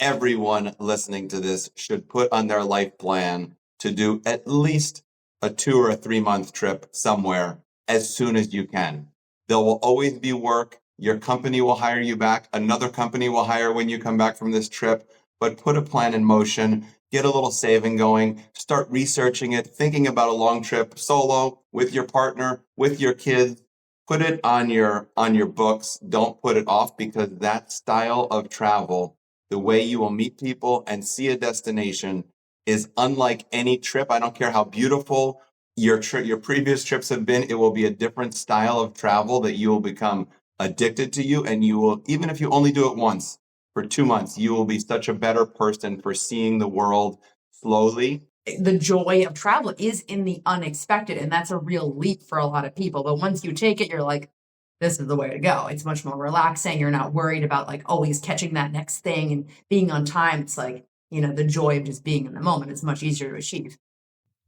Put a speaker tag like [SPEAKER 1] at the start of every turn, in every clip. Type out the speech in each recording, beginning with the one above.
[SPEAKER 1] everyone listening to this should put on their life plan to do at least a 2 or a 3 month trip somewhere as soon as you can. There will always be work. Your company will hire you back. Another company will hire when you come back from this trip. But put a plan in motion, get a little saving going, start researching it, thinking about a long trip solo, with your partner, with your kids. Put it on your books. Don't put it off, because that style of travel, the way you will meet people and see a destination, is unlike any trip. I don't care how beautiful your previous trips have been. It will be a different style of travel that you will become addicted to you. And you will, even if you only do it once for 2 months, you will be such a better person for seeing the world slowly.
[SPEAKER 2] The joy of travel is in the unexpected, and that's a real leap for a lot of people. But once you take it, you're like, this is the way to go. It's much more relaxing. You're not worried about like always catching that next thing and being on time. It's like, the joy of just being in the moment is much easier to achieve.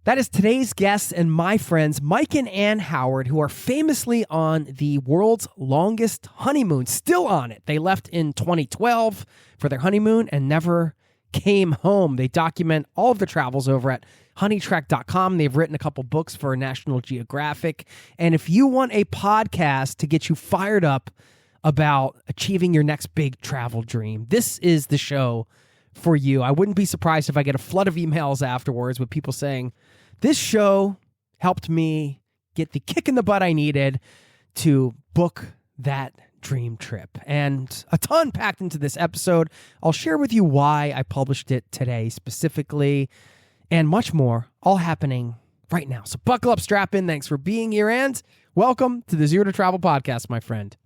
[SPEAKER 3] That is today's guests and my friends, Mike and Anne Howard, who are famously on the world's longest honeymoon, still on it. They left in 2012 for their honeymoon and never came home. They document all of their travels over at HoneyTrek.com. They've written a couple books for National Geographic. And if you want a podcast to get you fired up about achieving your next big travel dream, this is the show for you. I wouldn't be surprised if I get a flood of emails afterwards with people saying, this show helped me get the kick in the butt I needed to book that dream trip. And a ton packed into this episode. I'll share with you why I published it today specifically, and much more, all happening right now. So buckle up, strap in. Thanks for being here, and welcome to the Zero to Travel podcast, my friend.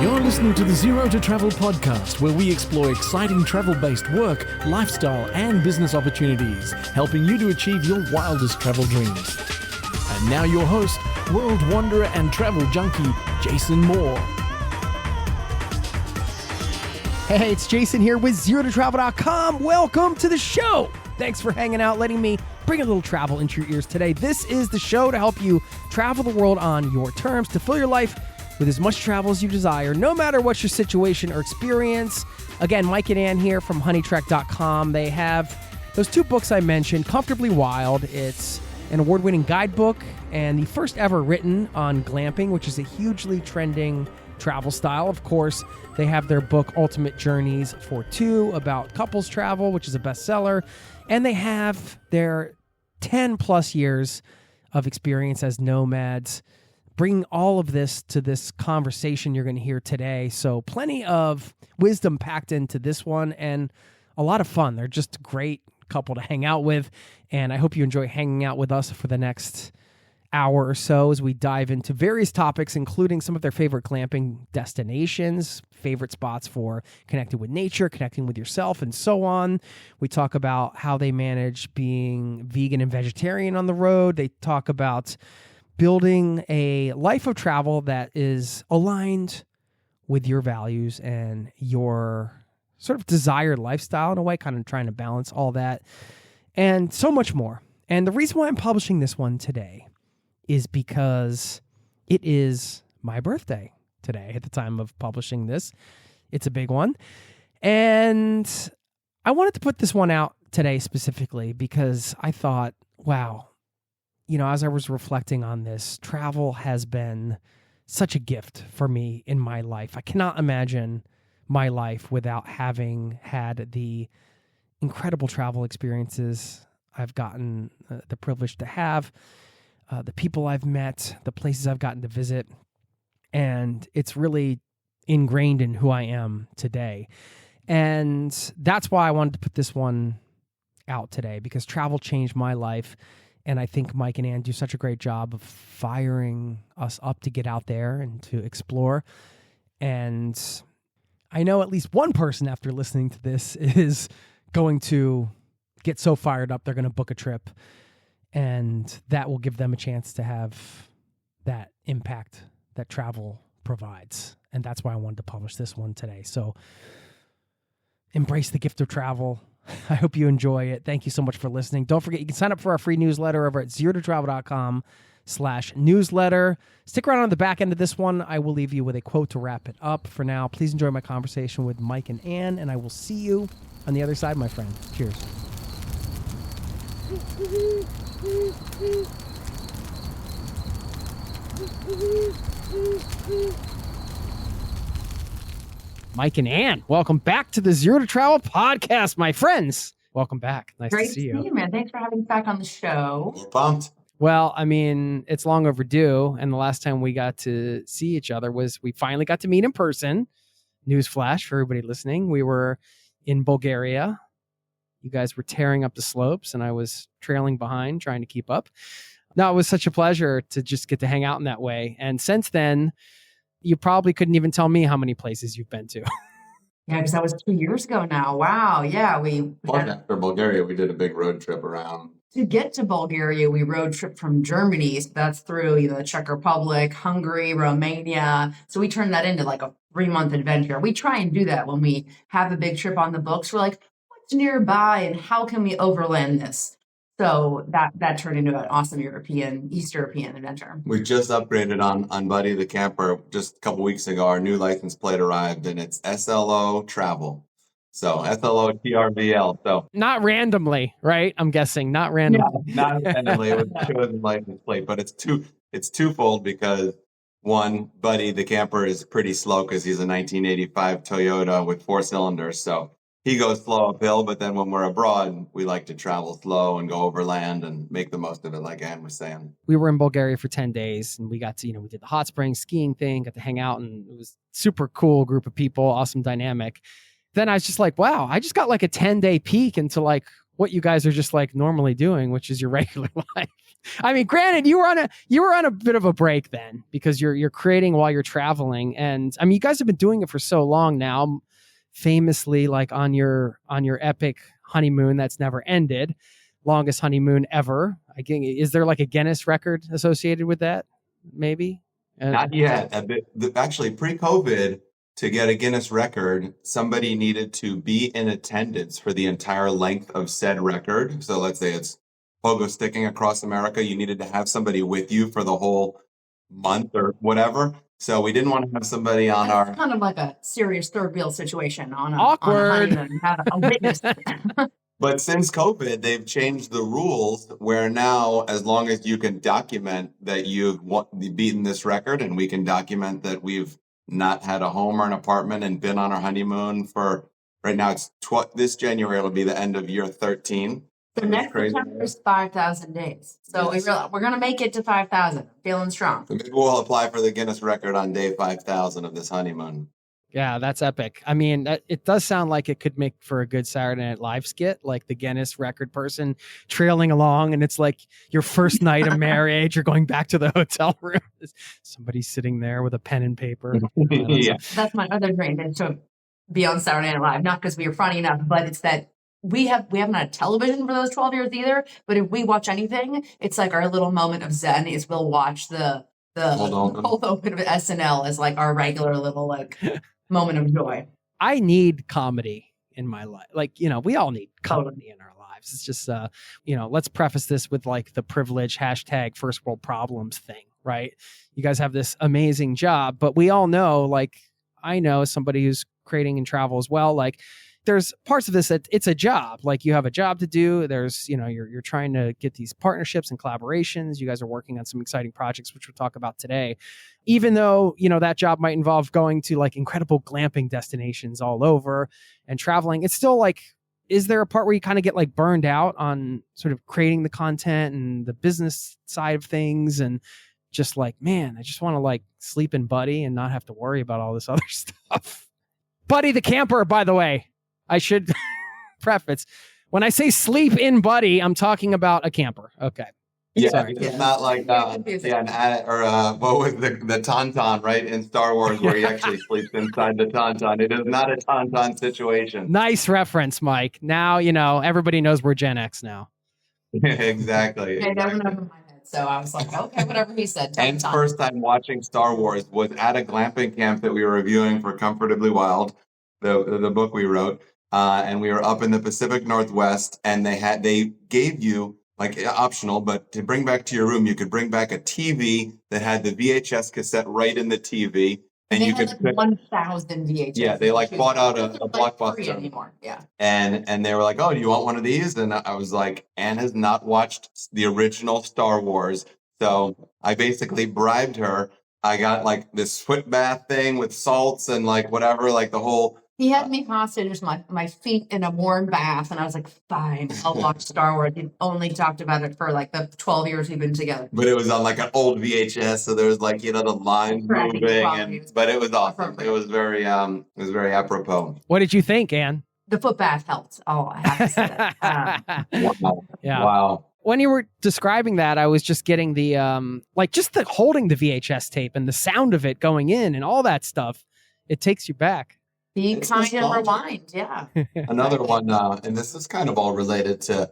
[SPEAKER 4] You're listening to the Zero to Travel podcast, where we explore exciting travel-based work, lifestyle, and business opportunities, helping you to achieve your wildest travel dreams. And now your host, world wanderer and travel junkie, Jason Moore.
[SPEAKER 3] Hey, it's Jason here with ZeroToTravel.com. Welcome to the show. Thanks for hanging out, letting me bring a little travel into your ears today. This is the show to help you travel the world on your terms, to fill your life with as much travel as you desire, no matter what your situation or experience. Again, Mike and Anne here from HoneyTrek.com. They have those 2 books I mentioned, Comfortably Wild. It's an award-winning guidebook and the first ever written on glamping, which is a hugely trending travel style. Of course, they have their book, Ultimate Journeys for Two, about couples travel, which is a bestseller. And they have their 10 plus years of experience as nomads, bringing all of this to this conversation you're going to hear today. So plenty of wisdom packed into this one and a lot of fun. They're just a great couple to hang out with. And I hope you enjoy hanging out with us for the next hour or so as we dive into various topics, including some of their favorite glamping destinations, favorite spots for connecting with nature, connecting with yourself, and so on. We talk about how they manage being vegan and vegetarian on the road. They talk about building a life of travel that is aligned with your values and your sort of desired lifestyle in a way, kind of trying to balance all that and so much more. And the reason why I'm publishing this one today is because it is my birthday today at the time of publishing this. It's a big one. And I wanted to put this one out today specifically because I thought, wow, as I was reflecting on this, travel has been such a gift for me in my life. I cannot imagine my life without having had the incredible travel experiences I've gotten the privilege to have, the people I've met, the places I've gotten to visit. And it's really ingrained in who I am today. And that's why I wanted to put this one out today, because travel changed my life. And I think Mike and Anne do such a great job of firing us up to get out there and to explore. And I know at least one person after listening to this is going to get so fired up they're going to book a trip. And that will give them a chance to have that impact that travel provides. And that's why I wanted to publish this one today. So embrace the gift of travel. I hope you enjoy it. Thank you so much for listening. Don't forget, you can sign up for our free newsletter over at ZeroToTravel.com. patreon.com/newsletter. Stick around on the back end of this one. I will leave you with a quote to wrap it up. For now, please enjoy my conversation with Mike and Anne, and I will see you on the other side, my friend. Cheers. Mike and Anne, welcome back to the Zero to Travel podcast, my friends. Welcome back. Nice
[SPEAKER 2] Great
[SPEAKER 3] to see you.
[SPEAKER 2] man. Thanks for having us back on the show.
[SPEAKER 1] We're pumped.
[SPEAKER 3] Well, I mean, it's long overdue. And the last time we got to see each other was we finally got to meet in person. Newsflash for everybody listening. We were in Bulgaria. You guys were tearing up the slopes and I was trailing behind trying to keep up. No, it was such a pleasure to just get to hang out in that way. And since then, you probably couldn't even tell me how many places you've been to.
[SPEAKER 2] Yeah, because that was 2 years ago now. Wow. Yeah,
[SPEAKER 1] After Bulgaria, we did a big road trip around.
[SPEAKER 2] to get to Bulgaria, we road trip from Germany. So that's through the Czech Republic, Hungary, Romania. So we turned that into like a 3-month adventure. We try and do that when we have a big trip on the books. We're like, what's nearby and how can we overland this? So that turned into an awesome East European adventure.
[SPEAKER 1] We just upgraded on Buddy the Camper just a couple weeks ago. Our new license plate arrived and it's SLO Travel. So SLOTRVL. So
[SPEAKER 3] Not randomly, right? I'm guessing not randomly.
[SPEAKER 1] not randomly, it was a chosen license plate, but it's twofold because one, Buddy the Camper is pretty slow because he's a 1985 Toyota with 4 cylinders. So he goes slow uphill, but then when we're abroad, we like to travel slow and go overland and make the most of it, like Anne was saying.
[SPEAKER 3] We were in Bulgaria for 10 days and we got to, we did the hot springs skiing thing, got to hang out, and it was super cool group of people, awesome dynamic. Then I was just like, wow, I just got like a 10-day peek into like what you guys are just like normally doing, which is your regular life. I mean, granted, you were on a bit of a break then because you're creating while you're traveling. And I mean, you guys have been doing it for so long now, famously like on your epic honeymoon that's never ended, longest honeymoon ever. Is there like a Guinness record associated with that? Maybe?
[SPEAKER 1] Not yet. Actually, pre-COVID, to get a Guinness record, somebody needed to be in attendance for the entire length of said record. So let's say it's pogo sticking across America. You needed to have somebody with you for the whole month or whatever. So we didn't want to have somebody on our...
[SPEAKER 2] kind of like a serious third wheel situation on a
[SPEAKER 3] Awkward.
[SPEAKER 2] honeymoon. Have a witness.
[SPEAKER 1] But since COVID, they've changed the rules where now, as long as you can document that you've beaten this record, and we can document that we've not had a home or an apartment and been on our honeymoon for, right now it's this January, it'll be the end of year 13.
[SPEAKER 2] The next September is 5,000 days. So
[SPEAKER 1] Yes.
[SPEAKER 2] we're going to make it to 5,000. Feeling strong.
[SPEAKER 1] So maybe we'll apply for the Guinness record on day 5,000 of this honeymoon.
[SPEAKER 3] Yeah, that's epic. I mean, it does sound like it could make for a good Saturday Night Live skit, like the Guinness record person trailing along, and it's like your first night of marriage. You're going back to the hotel room. Somebody's sitting there with a pen and paper.
[SPEAKER 1] Yeah.
[SPEAKER 2] That's my other dream, is to be on Saturday Night Live. Not because we were funny enough, but it's that we haven't had television for those 12 years either. But if we watch anything, it's like our little moment of zen is we'll watch the cold open of SNL as like our regular little like moment of joy.
[SPEAKER 3] I need comedy in my life. Like, we all need comedy in our lives. It's just, let's preface this with like the privilege # first world problems thing, right? You guys have this amazing job, but we all know, like, I know somebody who's creating and travel as well. Like, there's parts of this that it's a job. Like, you have a job to do. There's, you're trying to get these partnerships and collaborations. You guys are working on some exciting projects, which we'll talk about today. Even though, that job might involve going to like incredible glamping destinations all over and traveling, it's still like, is there a part where you kind of get like burned out on sort of creating the content and the business side of things, and just like, man, I just want to like sleep in Buddy and not have to worry about all this other stuff. Buddy the Camper, by the way. I should preface, when I say sleep in Buddy, I'm talking about a camper. Okay.
[SPEAKER 1] Yeah,
[SPEAKER 3] Sorry.
[SPEAKER 1] it's not like what was the Tauntaun, right, in Star Wars, where he actually sleeps inside the Tauntaun. It is not a Tauntaun situation.
[SPEAKER 3] Nice reference, Mike. Now, everybody knows we're Gen X now.
[SPEAKER 1] Exactly.
[SPEAKER 2] I never know in my head. So I was like, okay, whatever he said.
[SPEAKER 1] And first time watching Star Wars was at a glamping camp that we were reviewing for Comfortably Wild, the book we wrote. And we were up in the Pacific Northwest, and they gave you like optional, but to bring back to your room, you could bring back a TV that had the VHS cassette right in the TV. And
[SPEAKER 2] they
[SPEAKER 1] you
[SPEAKER 2] had
[SPEAKER 1] could
[SPEAKER 2] like 1,000 VHS.
[SPEAKER 1] Yeah, they like bought out a
[SPEAKER 2] Free
[SPEAKER 1] Blockbuster.
[SPEAKER 2] anymore. Yeah.
[SPEAKER 1] And they were like, "Oh, do you want one of these?" And I was like, "Anne has not watched the original Star Wars." So I basically bribed her. I got like this foot bath thing with salts and like whatever, like the whole.
[SPEAKER 2] He had me hostage, my feet in a warm bath, and I was like, fine, I'll watch Star Wars. He only talked about it for like the 12 years we've been together.
[SPEAKER 1] But it was on like an old VHS, so there was like, the lines
[SPEAKER 2] Crappy
[SPEAKER 1] moving,
[SPEAKER 2] quality.
[SPEAKER 1] but it was awesome.
[SPEAKER 2] Appropriate.
[SPEAKER 1] It was very apropos.
[SPEAKER 3] What did you think, Anne?
[SPEAKER 2] The foot bath helped. Oh, I have to say that.
[SPEAKER 1] Wow.
[SPEAKER 3] Yeah.
[SPEAKER 1] Wow.
[SPEAKER 3] When you were describing that, I was just getting the just the holding the VHS tape and the sound of it going in and all that stuff. It takes you back.
[SPEAKER 2] Be
[SPEAKER 1] It's
[SPEAKER 2] kind and
[SPEAKER 1] nostalgic.
[SPEAKER 2] rewind. Yeah.
[SPEAKER 1] Another one, and this is kind of all related to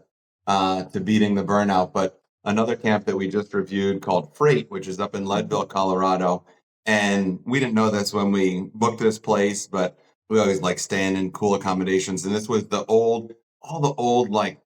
[SPEAKER 1] beating the burnout, but another camp that we just reviewed called Freight, which is up in Leadville, Colorado. And we didn't know this when we booked this place, but we always like staying in cool accommodations. And this was all the old like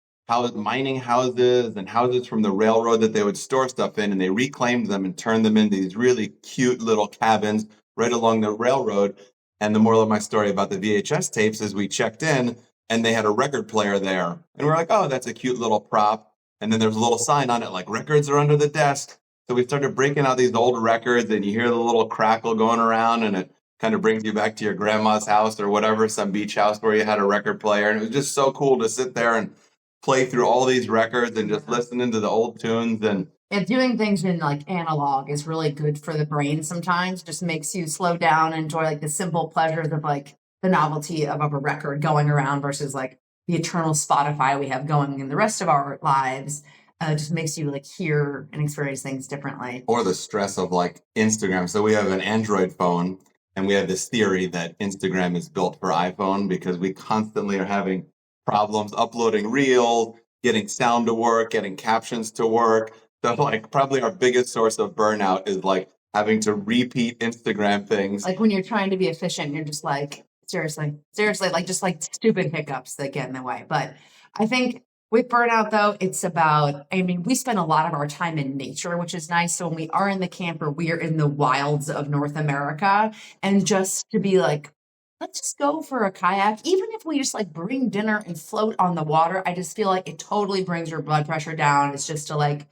[SPEAKER 1] mining houses and houses from the railroad that they would store stuff in, and they reclaimed them and turned them into these really cute little cabins right along the railroad. And the moral of my story about the VHS tapes is we checked in and they had a record player there. And we're like, oh, that's a cute little prop. And then there's a little sign on it like records are under the desk. So we started breaking out these old records, and you hear the little crackle going around, and it kind of brings you back to your grandma's house or whatever, some beach house where you had a record player. And it was just so cool to sit there and play through all these records and just listening to the old tunes.
[SPEAKER 2] And doing things in like analog is really good for the brain sometimes. Just makes you slow down and enjoy like the simple pleasures of like the novelty of a record going around versus like the eternal Spotify we have going in the rest of our lives. Just makes you like hear and experience things differently.
[SPEAKER 1] Or the stress of like Instagram. So we have an Android phone, and we have this theory that Instagram is built for iPhone because we constantly are having problems uploading reels, getting sound to work, getting captions to work. So like probably our biggest source of burnout is like having to repeat Instagram things.
[SPEAKER 2] Like when you're trying to be efficient, you're just like, seriously, like just like stupid hiccups that get in the way. But I think with burnout though, it's about, I mean, we spend a lot of our time in nature, which is nice. So when we are in the camper, we are in the wilds of North America, and just to be like, let's just go for a kayak. Even if we just like bring dinner and float on the water, I just feel like it totally brings your blood pressure down. It's just to like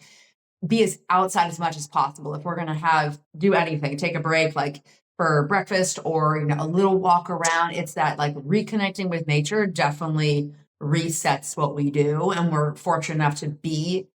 [SPEAKER 2] be as outside as much as possible. If we're going to do anything, take a break, like for breakfast or, a little walk around, it's that like reconnecting with nature definitely resets what we do. And we're fortunate enough to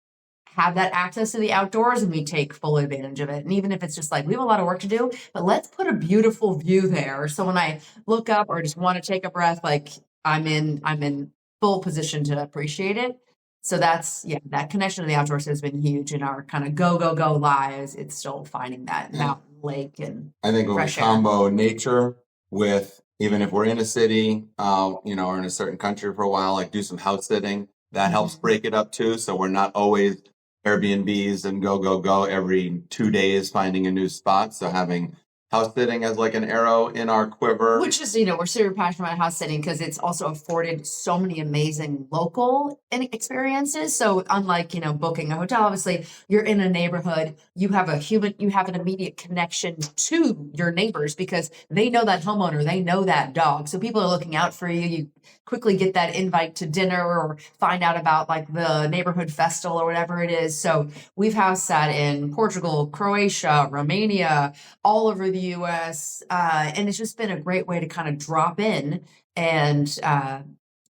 [SPEAKER 2] have that access to the outdoors, and we take full advantage of it. And even if it's just like, we have a lot of work to do, but let's put a beautiful view there. So when I look up or just want to take a breath, like I'm in full position to appreciate it. So that connection to the outdoors has been huge in our kind of go lives. It's still finding that mountain, lake, and
[SPEAKER 1] I think when we
[SPEAKER 2] fresh air.
[SPEAKER 1] combo nature with, even if we're in a city, or in a certain country for a while, like do some house sitting, that helps break it up too. So we're not always Airbnbs and go every 2 days finding a new spot. So having house sitting as like an arrow in our quiver.
[SPEAKER 2] Which is, we're super passionate about house sitting because it's also afforded so many amazing local experiences. So unlike, booking a hotel, obviously you're in a neighborhood, you have an immediate connection to your neighbors because they know that homeowner, they know that dog. So people are looking out for you. You quickly get that invite to dinner or find out about like the neighborhood festival or whatever it is. So we've house sat in Portugal, Croatia, Romania, all over the US. And it's just been a great way to kind of drop in and,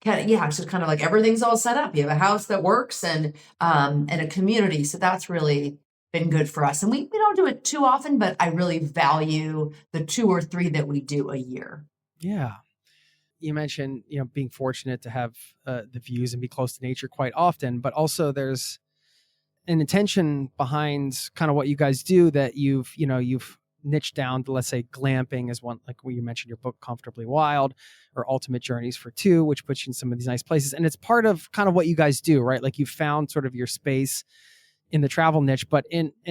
[SPEAKER 2] it's just kind of like everything's all set up. You have a house that works and a community. So that's really been good for us. And we don't do it too often, but I really value the 2 or 3 that we do a year.
[SPEAKER 3] Yeah. You mentioned, being fortunate to have the views and be close to nature quite often, but also there's an intention behind kind of what you guys do that you've niched down to, let's say, glamping is one, like you mentioned your book, Comfortably Wild, or Ultimate Journeys for Two, which puts you in some of these nice places. And it's part of kind of what you guys do, right? Like you found sort of your space in the travel niche, but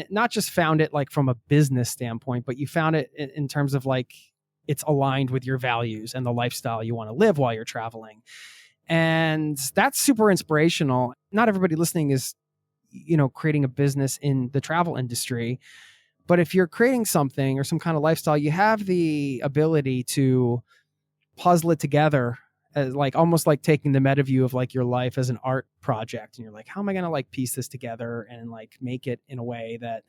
[SPEAKER 3] not just found it like from a business standpoint, but you found it in terms of like, it's aligned with your values and the lifestyle you want to live while you're traveling. And that's super inspirational. Not everybody listening is creating a business in the travel industry. But if you're creating something or some kind of lifestyle, you have the ability to puzzle it together, as like almost like taking the meta view of like your life as an art project. And you're like, how am I going to like piece this together and like make it in a way that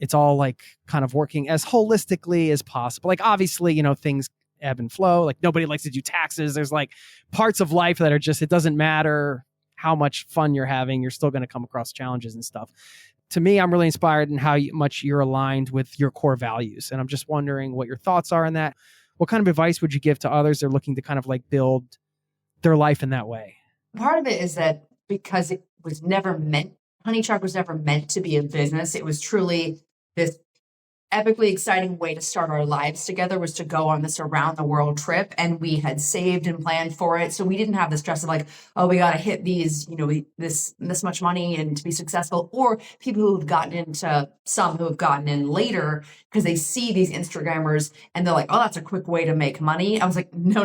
[SPEAKER 3] it's all like kind of working as holistically as possible? Like, obviously, things ebb and flow. Like, nobody likes to do taxes. There's like parts of life that are just, it doesn't matter how much fun you're having, you're still going to come across challenges and stuff. To me, I'm really inspired in how much you're aligned with your core values. And I'm just wondering what your thoughts are on that. What kind of advice would you give to others that are looking to kind of like build their life in that way?
[SPEAKER 2] Part of it is that because it was never meant, HoneyTrek was never meant to be a business. It was truly this epically exciting way to start our lives together, was to go on this around the world trip. And we had saved and planned for it. So we didn't have the stress of like, oh, we got to hit these, this much money and to be successful. Or people who have gotten into, some who have gotten in later because they see these Instagrammers and they're like, oh, that's a quick way to make money. I was like, no.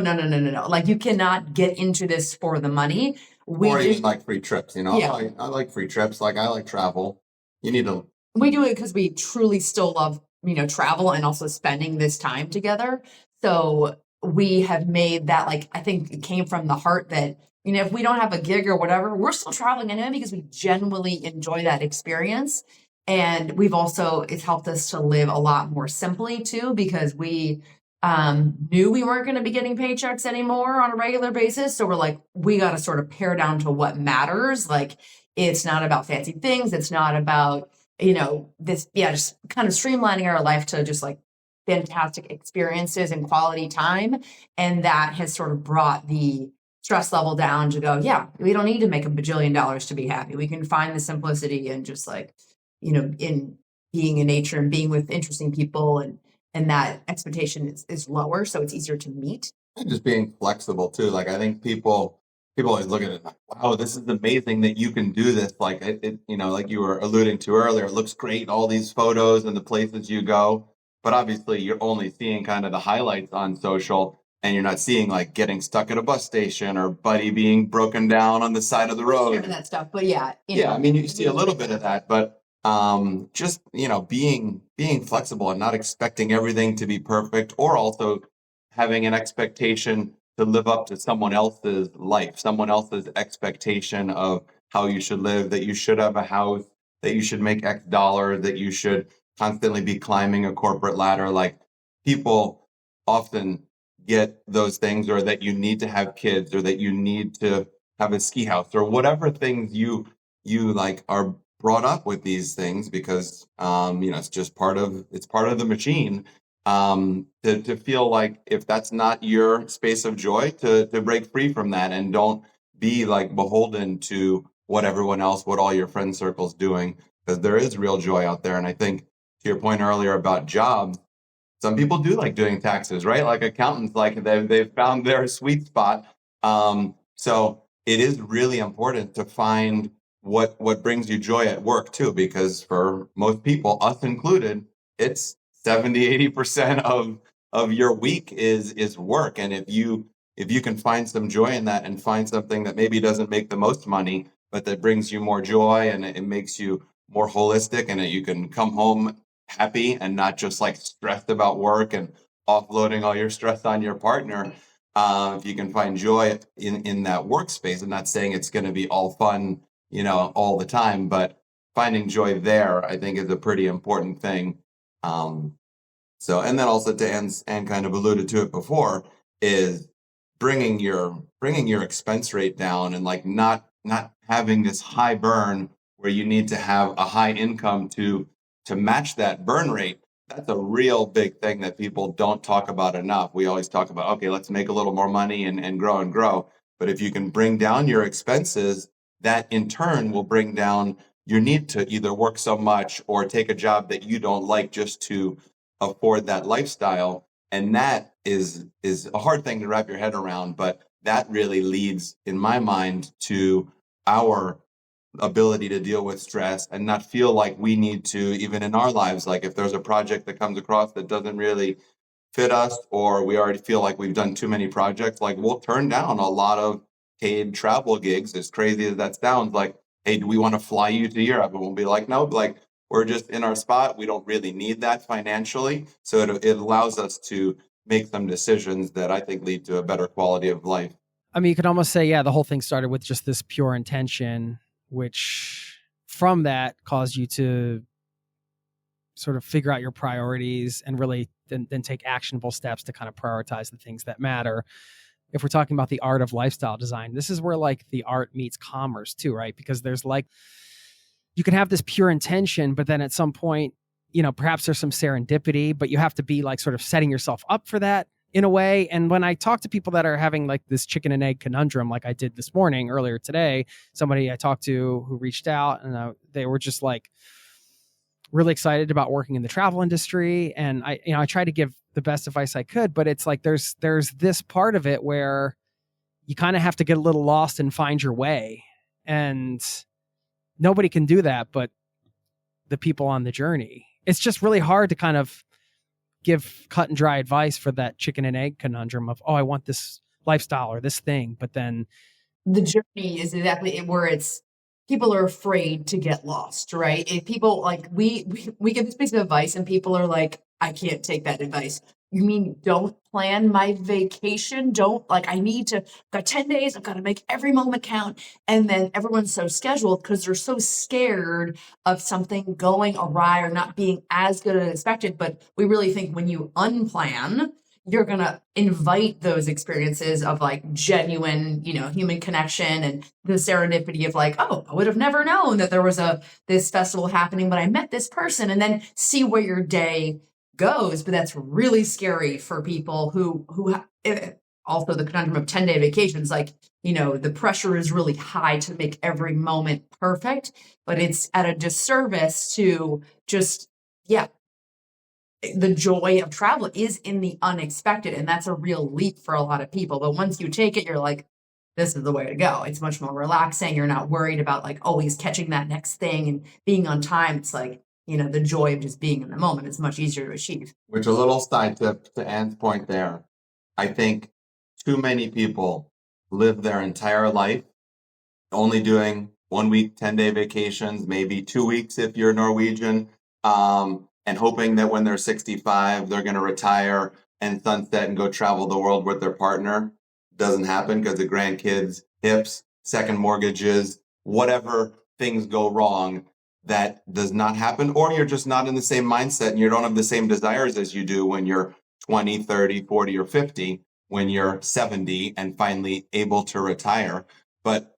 [SPEAKER 2] Like, you cannot get into this for the money.
[SPEAKER 1] Or even like free trips,
[SPEAKER 2] Yeah.
[SPEAKER 1] I like free trips. Like, I like travel. You need to.
[SPEAKER 2] We do it because we truly still love, travel and also spending this time together. So we have made that, like, I think it came from the heart that, if we don't have a gig or whatever, we're still traveling anyway because we genuinely enjoy that experience. And it's helped us to live a lot more simply too, because we knew we weren't going to be getting paychecks anymore on a regular basis. So we're like, we got to sort of pare down to what matters. Like, it's not about fancy things. It's not about, just kind of streamlining our life to just like fantastic experiences and quality time. And that has sort of brought the stress level down to go, yeah, we don't need to make $1 bajillion to be happy. We can find the simplicity and just like, in being in nature and being with interesting people, and that expectation is lower. So it's easier to meet.
[SPEAKER 1] And just being flexible too. Like, I think people always look at it like, wow, this is amazing that you can do this. Like, like you were alluding to earlier, it looks great, all these photos and the places you go. But obviously you're only seeing kind of the highlights on social, and you're not seeing like getting stuck at a bus station or Buddy being broken down on the side of the road.
[SPEAKER 2] And that stuff. But yeah.
[SPEAKER 1] I mean, you see a little bit of that, but just, being flexible and not expecting everything to be perfect, or also having an expectation to live up to someone else's life, someone else's expectation of how you should live, that you should have a house, that you should make X dollars, that you should constantly be climbing a corporate ladder. Like, people often get those things, or that you need to have kids, or that you need to have a ski house, or whatever things you like are brought up with these things because, it's just part of the machine. To feel like, if that's not your space of joy, to break free from that and don't be like beholden to what all your friend circle's doing, because there is real joy out there. And I think, to your point earlier about jobs, some people do like doing taxes, right? Like accountants, like they've found their sweet spot. So it is really important to find what brings you joy at work too, because for most people, us included, it's 70-80% of your week is work. And if you can find some joy in that, and find something that maybe doesn't make the most money, but that brings you more joy, and it makes you more holistic, and that you can come home happy and not just like stressed about work and offloading all your stress on your partner. If you can find joy in that workspace, I'm not saying it's going to be all fun, all the time, but finding joy there, I think, is a pretty important thing. So, and then also, to Anne kind of alluded to it before, is bringing your expense rate down, and like not having this high burn where you need to have a high income to match that burn rate. That's a real big thing that people don't talk about enough. We always talk about, okay, let's make a little more money and grow. But if you can bring down your expenses, that in turn will bring down your need to either work so much or take a job that you don't like just to afford that lifestyle. And that is a hard thing to wrap your head around, but that really leads, in my mind, to our ability to deal with stress and not feel like we need to, even in our lives, like if there's a project that comes across that doesn't really fit us, or we already feel like we've done too many projects, like we'll turn down a lot of paid travel gigs, as crazy as that sounds. Like, hey, do we want to fly you to Europe? And we'll be like, no, like we're just in our spot. We don't really need that financially. So it allows us to make some decisions that I think lead to a better quality of life.
[SPEAKER 3] I mean, you could almost say, yeah, the whole thing started with just this pure intention, which from that caused you to sort of figure out your priorities and really then take actionable steps to kind of prioritize the things that matter. If we're talking about the art of lifestyle design, this is where like the art meets commerce too, right? Because there's like, you can have this pure intention, but then at some point, perhaps there's some serendipity, but you have to be like sort of setting yourself up for that in a way. And when I talk to people that are having like this chicken and egg conundrum, like I did this morning, earlier today, somebody I talked to who reached out and they were just like really excited about working in the travel industry. And I tried to give the best advice I could, but it's like, there's this part of it where you kind of have to get a little lost and find your way. And nobody can do that, but the people on the journey. It's just really hard to kind of give cut and dry advice for that chicken and egg conundrum of, I want this lifestyle or this thing. But then
[SPEAKER 2] the journey is exactly where it's people are afraid to get lost, right? If people like we give this piece of advice and people are like, I can't take that advice. You mean don't plan my vacation? Don't I need to, I've got 10 days. I've got to make every moment count. And then everyone's so scheduled because they're so scared of something going awry or not being as good as expected. But we really think when you unplan, you're going to invite those experiences of like genuine, human connection and the serendipity of like, I would have never known that there was this festival happening, but I met this person, and then see where your day goes. But that's really scary for people who also the conundrum of 10-day vacations, like, the pressure is really high to make every moment perfect, but it's at a disservice to just, the joy of travel is in the unexpected. And that's a real leap for a lot of people. But once you take it, you're like, this is the way to go. It's much more relaxing. You're not worried about like always catching that next thing and being on time. It's like, the joy of just being in the moment is much easier to achieve.
[SPEAKER 1] Which a little side tip to Anne's point there. I think too many people live their entire life only doing 1 week, 10-day vacations, maybe 2 weeks if you're Norwegian, and hoping that when they're 65, they're going to retire and sunset and go travel the world with their partner. Doesn't happen because of grandkids, hips, second mortgages, whatever things go wrong. That does not happen, or you're just not in the same mindset and you don't have the same desires as you do when you're 20, 30, 40, or 50, when you're 70 and finally able to retire. But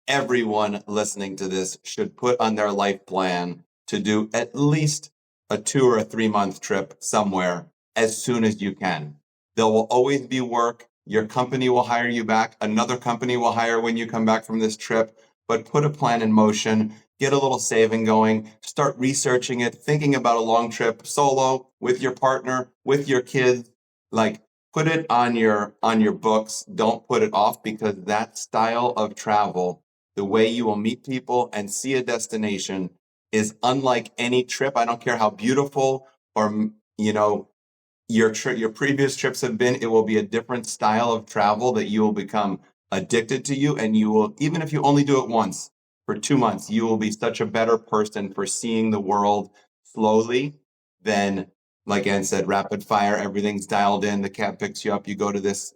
[SPEAKER 1] everyone listening to this should put on their life plan to do at least a 2 or 3 month trip somewhere as soon as you can. There will always be work. Your company will hire you back. Another company will hire when you come back from this trip. But put a plan in motion. Get a little saving going. Start researching it. Thinking about a long trip solo, with your partner, with your kids. Like, put it on your books. Don't put it off, because that style of travel, the way you will meet people and see a destination, is unlike any trip. I don't care how beautiful or, your previous trips have been. It will be a different style of travel that you will become addicted to you. And you will, even if you only do it once for 2 months, you will be such a better person for seeing the world slowly than, like Anne said, rapid fire. Everything's dialed in. The cab picks you up. You go to this,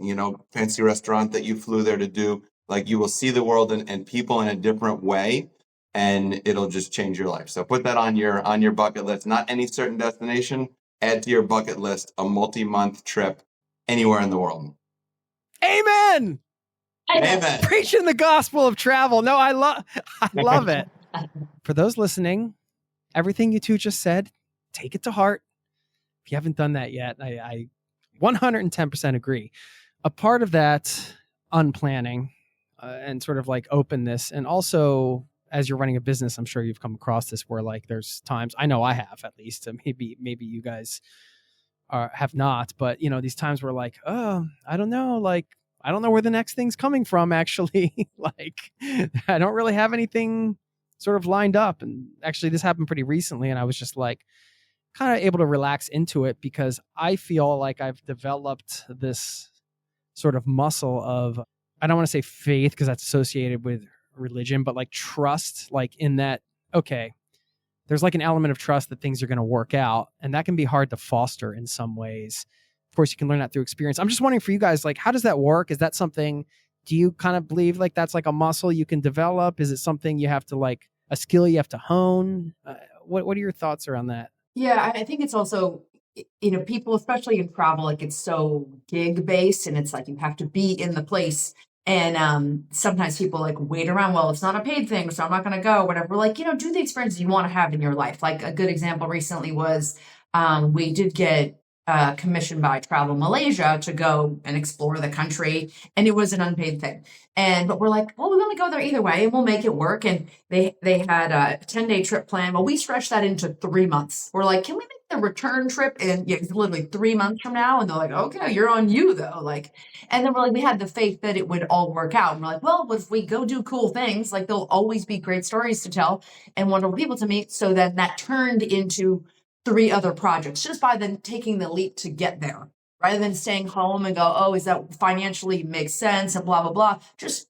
[SPEAKER 1] fancy restaurant that you flew there to do. Like, you will see the world and people in a different way, and it'll just change your life. So put that on your bucket list. Not any certain destination. Add to your bucket list a multi-month trip anywhere in the world.
[SPEAKER 3] Amen.
[SPEAKER 1] Amen.
[SPEAKER 3] Preaching the gospel of travel. No, I love it. For those listening, everything you two just said, take it to heart. If you haven't done that yet, I 110% agree. A part of that unplanning and sort of like openness, and also as you're running a business, I'm sure you've come across this where like there's times, I know I have at least, maybe you guys have not, but these times where like, I don't know, like, I don't know where the next thing's coming from, actually. Like, I don't really have anything sort of lined up. And actually this happened pretty recently, and I was just like kind of able to relax into it, because I feel like I've developed this sort of muscle of, I don't want to say faith, because that's associated with religion, but like trust, like in that, okay, there's like an element of trust that things are going to work out. And that can be hard to foster in some ways. Of course, you can learn that through experience. I'm just wondering for you guys, like, how does that work? Is that something, do you kind of believe like that's like a muscle you can develop? Is it something you have to like a skill you have to hone? What are your thoughts around that?
[SPEAKER 2] Yeah, I think it's also, people, especially in travel, like it's so gig based and it's like you have to be in the place. And sometimes people like wait around. Well, it's not a paid thing, so I'm not going to go, whatever. Like, do the experiences you want to have in your life. Like a good example recently was we did get commissioned by Travel Malaysia to go and explore the country. And it was an unpaid thing. But we're like, well, we want to go there either way and we'll make it work. And they had a 10-day trip plan. Well, we stretched that into 3 months. We're like, can we make the return trip in it's literally 3 months from now? And they're like, okay, you're on you though. Like, and then we're like, we had the faith that it would all work out. And we're like, well, if we go do cool things, like there'll always be great stories to tell and wonderful people to meet. So then that turned into 3 other projects just by then taking the leap to get there rather than staying home and go, oh, is that financially makes sense and blah, blah, blah. Just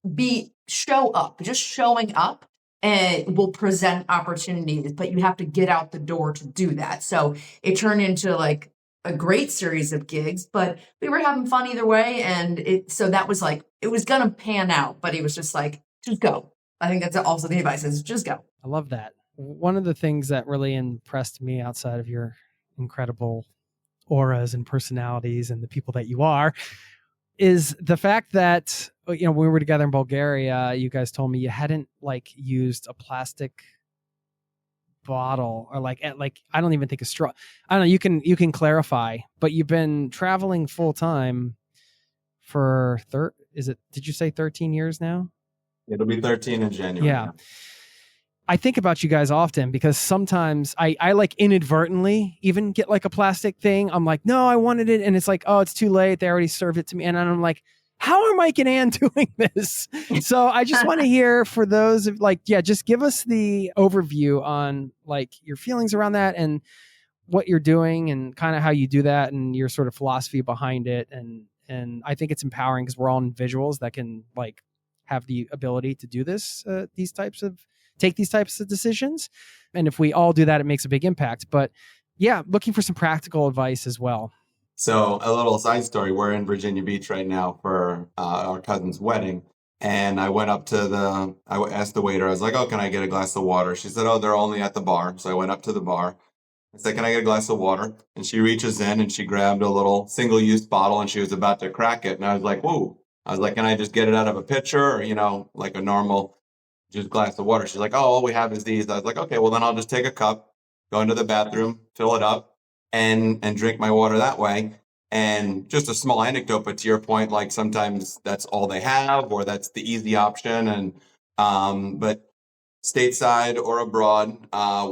[SPEAKER 2] show up, just showing up and will present opportunities, but you have to get out the door to do that. So it turned into like a great series of gigs, but we were having fun either way. And so that was like, it was going to pan out, but it was just like, just go. I think that's also the advice is just go.
[SPEAKER 3] I love that. One of the things that really impressed me outside of your incredible auras and personalities and the people that you are is the fact that, when we were together in Bulgaria, you guys told me you hadn't like used a plastic bottle or like I don't even think a straw. I don't know. You can clarify, but you've been traveling full time for did you say 13 years now?
[SPEAKER 1] It'll be 13 in January.
[SPEAKER 3] Yeah. I think about you guys often because sometimes I like inadvertently even get like a plastic thing. I'm like, no, I wanted it. And it's like, oh, it's too late. They already served it to me. And I'm like, how are Mike and Anne doing this? So I just want to hear for those of just give us the overview on like your feelings around that and what you're doing and kind of how you do that and your sort of philosophy behind it. And I think it's empowering because we're all individuals that can like have the ability to do this, take these types of decisions. And if we all do that, it makes a big impact. But yeah, looking for some practical advice as well.
[SPEAKER 1] So a little side story. We're in Virginia Beach right now for our cousin's wedding. And I went up to I asked the waiter, I was like, oh, can I get a glass of water? She said, oh, they're only at the bar. So I went up to the bar. I said, can I get a glass of water? And she reaches in and she grabbed a little single-use bottle and she was about to crack it. And I was like, whoa. I was like, can I just get it out of a pitcher or, like a normal just glass of water? She's like, oh, all we have is these. I was like, okay, well, then I'll just take a cup, go into the bathroom, fill it up, and drink my water that way. And just a small anecdote, but to your point, like sometimes that's all they have or that's the easy option. And but stateside or abroad,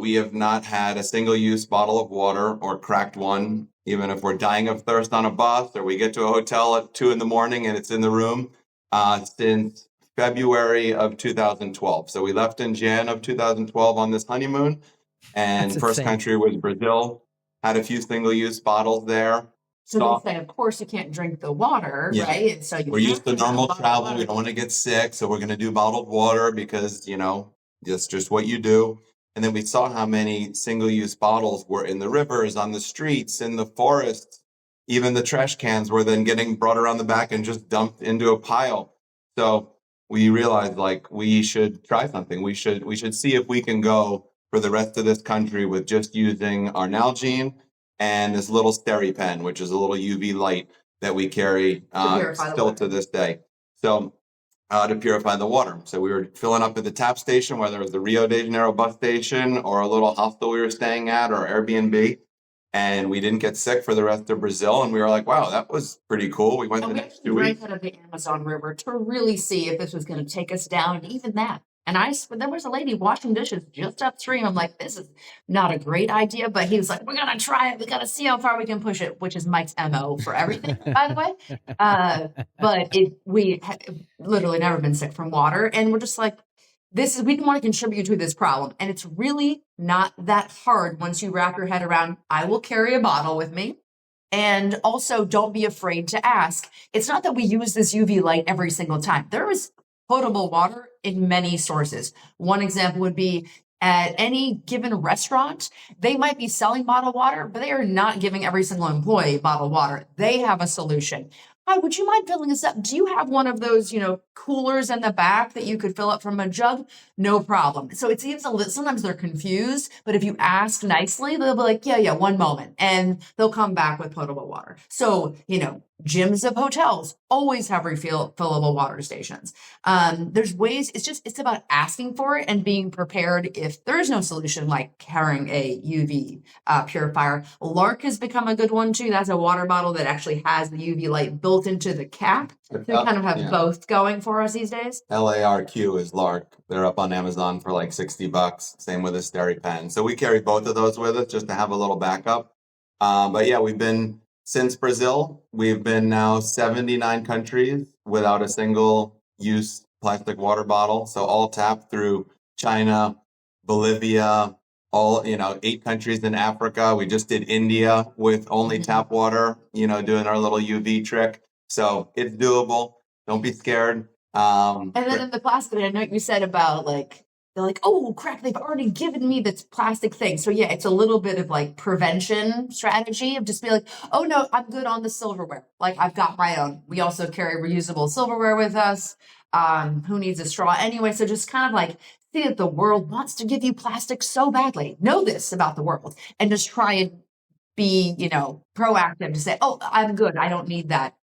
[SPEAKER 1] we have not had a single-use bottle of water or cracked one, even if we're dying of thirst on a bus or we get to a hotel at 2 a.m. and it's in the room, since February of 2012. So we left in Jan of 2012 on this honeymoon, and
[SPEAKER 3] That's
[SPEAKER 1] first
[SPEAKER 3] insane.
[SPEAKER 1] country was Brazil. Had a few single-use bottles there.
[SPEAKER 2] So they say, of course, you can't drink the water,
[SPEAKER 1] Yeah.
[SPEAKER 2] right? And so
[SPEAKER 1] We're used to normal travel. We don't want to get sick, so we're going to do bottled water because, that's just what you do. And then we saw how many single-use bottles were in the rivers, on the streets, in the forests. Even the trash cans were then getting brought around the back and just dumped into a pile. So we realized, like, we should try something. We should see if we can go for the rest of this country with just using our Nalgene and this little Steri pen, which is a little UV light that we carry still to this day. So to purify the water. So we were filling up at the tap station, whether it was the Rio de Janeiro bus station or a little hostel we were staying at or Airbnb. And we didn't get sick for the rest of Brazil. And we were like, wow, that was pretty cool. We went the next 2 weeks.
[SPEAKER 2] Out of the Amazon River to really see if this was going to take us down. And even that. And there was a lady washing dishes just upstream. I'm like, this is not a great idea. But he was like, we're going to try it. We got to see how far we can push it, which is Mike's MO for everything, by the way. But we had literally never been sick from water. And we're just like, we didn't want to contribute to this problem. And it's really not that hard once you wrap your head around, I will carry a bottle with me. And also don't be afraid to ask. It's not that we use this UV light every single time. There was potable water in many sources. One example would be at any given restaurant, they might be selling bottled water, but they are not giving every single employee bottled water. They have a solution. Hi, would you mind filling this up? Do you have one of those, coolers in the back that you could fill up from a jug? No problem. So it seems sometimes they're confused, but if you ask nicely, they'll be like, yeah, 1 moment. And they'll come back with potable water. So, gyms of hotels always have refillable water stations. There's ways, it's about asking for it and being prepared if there is no solution like carrying a UV purifier. Lark has become a good one too. That's a water bottle that actually has the UV light built into the cap. So we kind of have both going for us these days.
[SPEAKER 1] LARQ is Lark. They're up on Amazon for like $60. Same with a SteriPen. So we carry both of those with us just to have a little backup. But yeah, since Brazil, we've been now 79 countries without a single use plastic water bottle. So all tapped through China, Bolivia, 8 countries in Africa. We just did India with only tap water, doing our little UV trick. So it's doable. Don't be scared.
[SPEAKER 2] And then in the plastic, I know you said about they're like, oh crap, they've already given me this plastic thing. So yeah, it's a little bit of like prevention strategy of just be like, oh no, I'm good on the silverware. Like I've got my own. We also carry reusable silverware with us. Who needs a straw anyway? So just kind of like see that the world wants to give you plastic so badly. Know this about the world and just try and be, proactive to say, oh, I'm good. I don't need that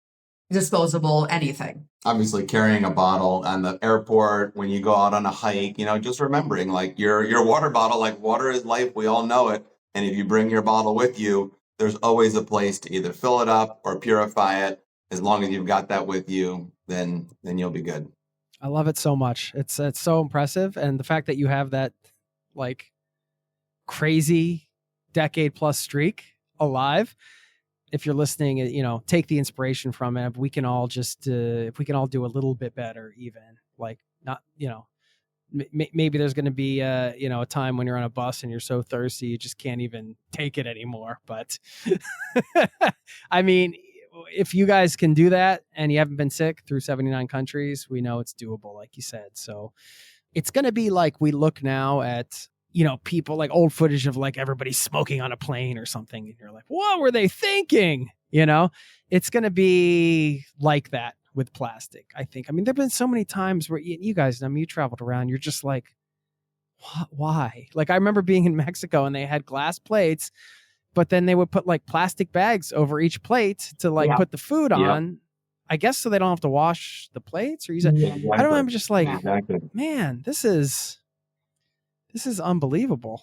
[SPEAKER 2] disposable anything.
[SPEAKER 1] Obviously carrying a bottle on the airport when you go out on a hike, just remembering like your water bottle, like water is life. We all know it. And if you bring your bottle with you, there's always a place to either fill it up or purify it. As long as you've got that with you, then you'll be good.
[SPEAKER 3] I love it so much. It's so impressive. And the fact that you have that like crazy decade plus streak alive. If you're listening, take the inspiration from it. If we can all if we can all do a little bit better, even like not, maybe there's going to be a time when you're on a bus and you're so thirsty, you just can't even take it anymore. But I mean, if you guys can do that and you haven't been sick through 79 countries, we know it's doable, like you said. So it's going to be like we look now at, people like old footage of like everybody smoking on a plane or something. And you're like, what were they thinking? It's going to be like that with plastic, I think. I mean, there've been so many times where you guys, you traveled around, you're just like, why? Like I remember being in Mexico and they had glass plates, but then they would put like plastic bags over each plate to like put the food on, I guess, so they don't have to wash the plates or use it.
[SPEAKER 1] Yeah, exactly.
[SPEAKER 3] I don't know. I'm just like, man, this is unbelievable.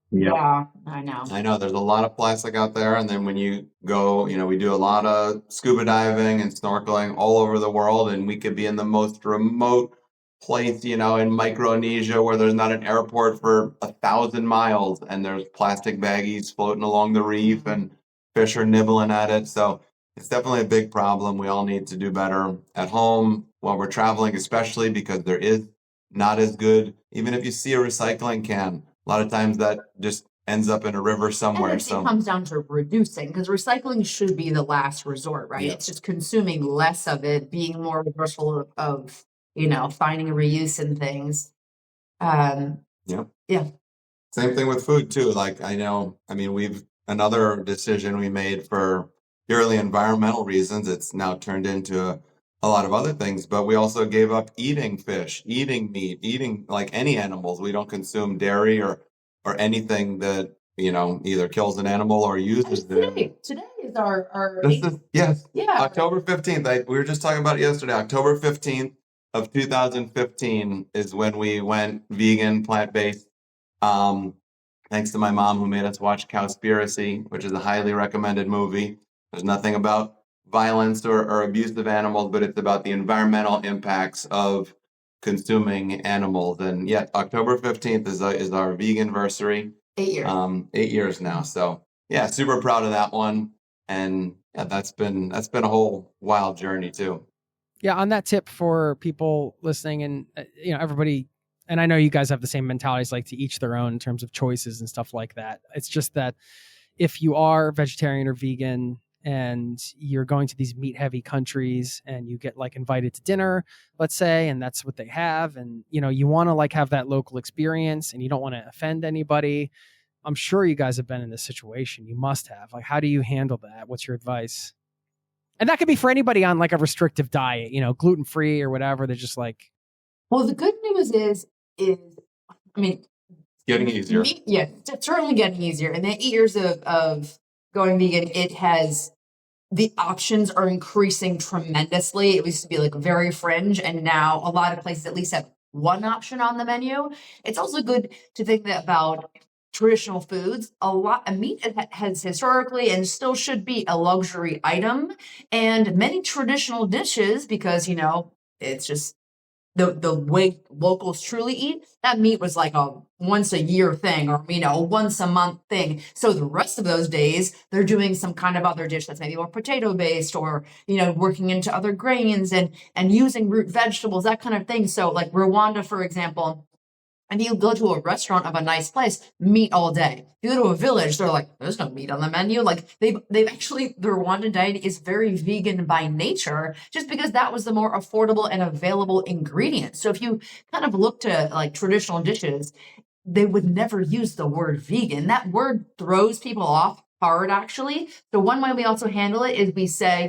[SPEAKER 2] Yeah, I know.
[SPEAKER 1] I know there's a lot of plastic out there. And then when you go, we do a lot of scuba diving and snorkeling all over the world. And we could be in the most remote place, in Micronesia where there's not an airport for 1,000 miles. And there's plastic baggies floating along the reef and fish are nibbling at it. So it's definitely a big problem. We all need to do better at home while we're traveling, especially because there is not as good. Even if you see a recycling can, a lot of times that just ends up in a river somewhere.
[SPEAKER 2] And it comes down to reducing, because recycling should be the last resort, right? It's just consuming less of it, being more resourceful of finding a reuse in things. Yeah.
[SPEAKER 1] Same thing with food too. Like another decision we made for purely environmental reasons. It's now turned into a lot of other things, but we also gave up eating fish, eating meat, eating like any animals. We don't consume dairy or anything that, either kills an animal or uses them.
[SPEAKER 2] Today is our
[SPEAKER 1] yes. Yeah. October 15th. We were just talking about it yesterday. October 15th of 2015 is when we went vegan, plant-based. Thanks to my mom who made us watch Cowspiracy, which is a highly recommended movie. There's nothing about violence or abuse of animals, but it's about the environmental impacts of consuming animals. And yet October 15th is our veganversary.
[SPEAKER 2] 8 years.
[SPEAKER 1] 8 years now. So yeah, super proud of that one. And yeah, that's been a whole wild journey too.
[SPEAKER 3] Yeah. On that tip for people listening and, everybody, and I know you guys have the same mentalities, like to each their own in terms of choices and stuff like that. It's just that if you are vegetarian or vegan, and you're going to these meat heavy countries and you get like invited to dinner, let's say, and that's what they have. And, you want to like have that local experience and you don't want to offend anybody. I'm sure you guys have been in this situation. You must have. Like, how do you handle that? What's your advice? And that could be for anybody on like a restrictive diet, gluten-free or whatever. They're just like,
[SPEAKER 2] Well, the good news is, I mean,
[SPEAKER 1] Getting easier.
[SPEAKER 2] Yeah, it's certainly getting easier. And the 8 years of going vegan, the options are increasing tremendously. It used to be like very fringe, and now a lot of places at least have one option on the menu. It's also good to think that about traditional foods. A lot of meat has historically and still should be a luxury item, and many traditional dishes, because it's just the way locals truly eat, that meat was like a once a year thing, or a once a month thing. So the rest of those days they're doing some kind of other dish that's maybe more potato based, or working into other grains and using root vegetables, that kind of thing. So like Rwanda, for example, and you go to a restaurant of a nice place, meat all day. You go to a village, they're like, there's no meat on the menu. Like they've actually, the Rwandan diet is very vegan by nature, just because that was the more affordable and available ingredient. So if you kind of look to like traditional dishes, they would never use the word vegan. That word throws people off hard, actually. So one way we also handle it is we say,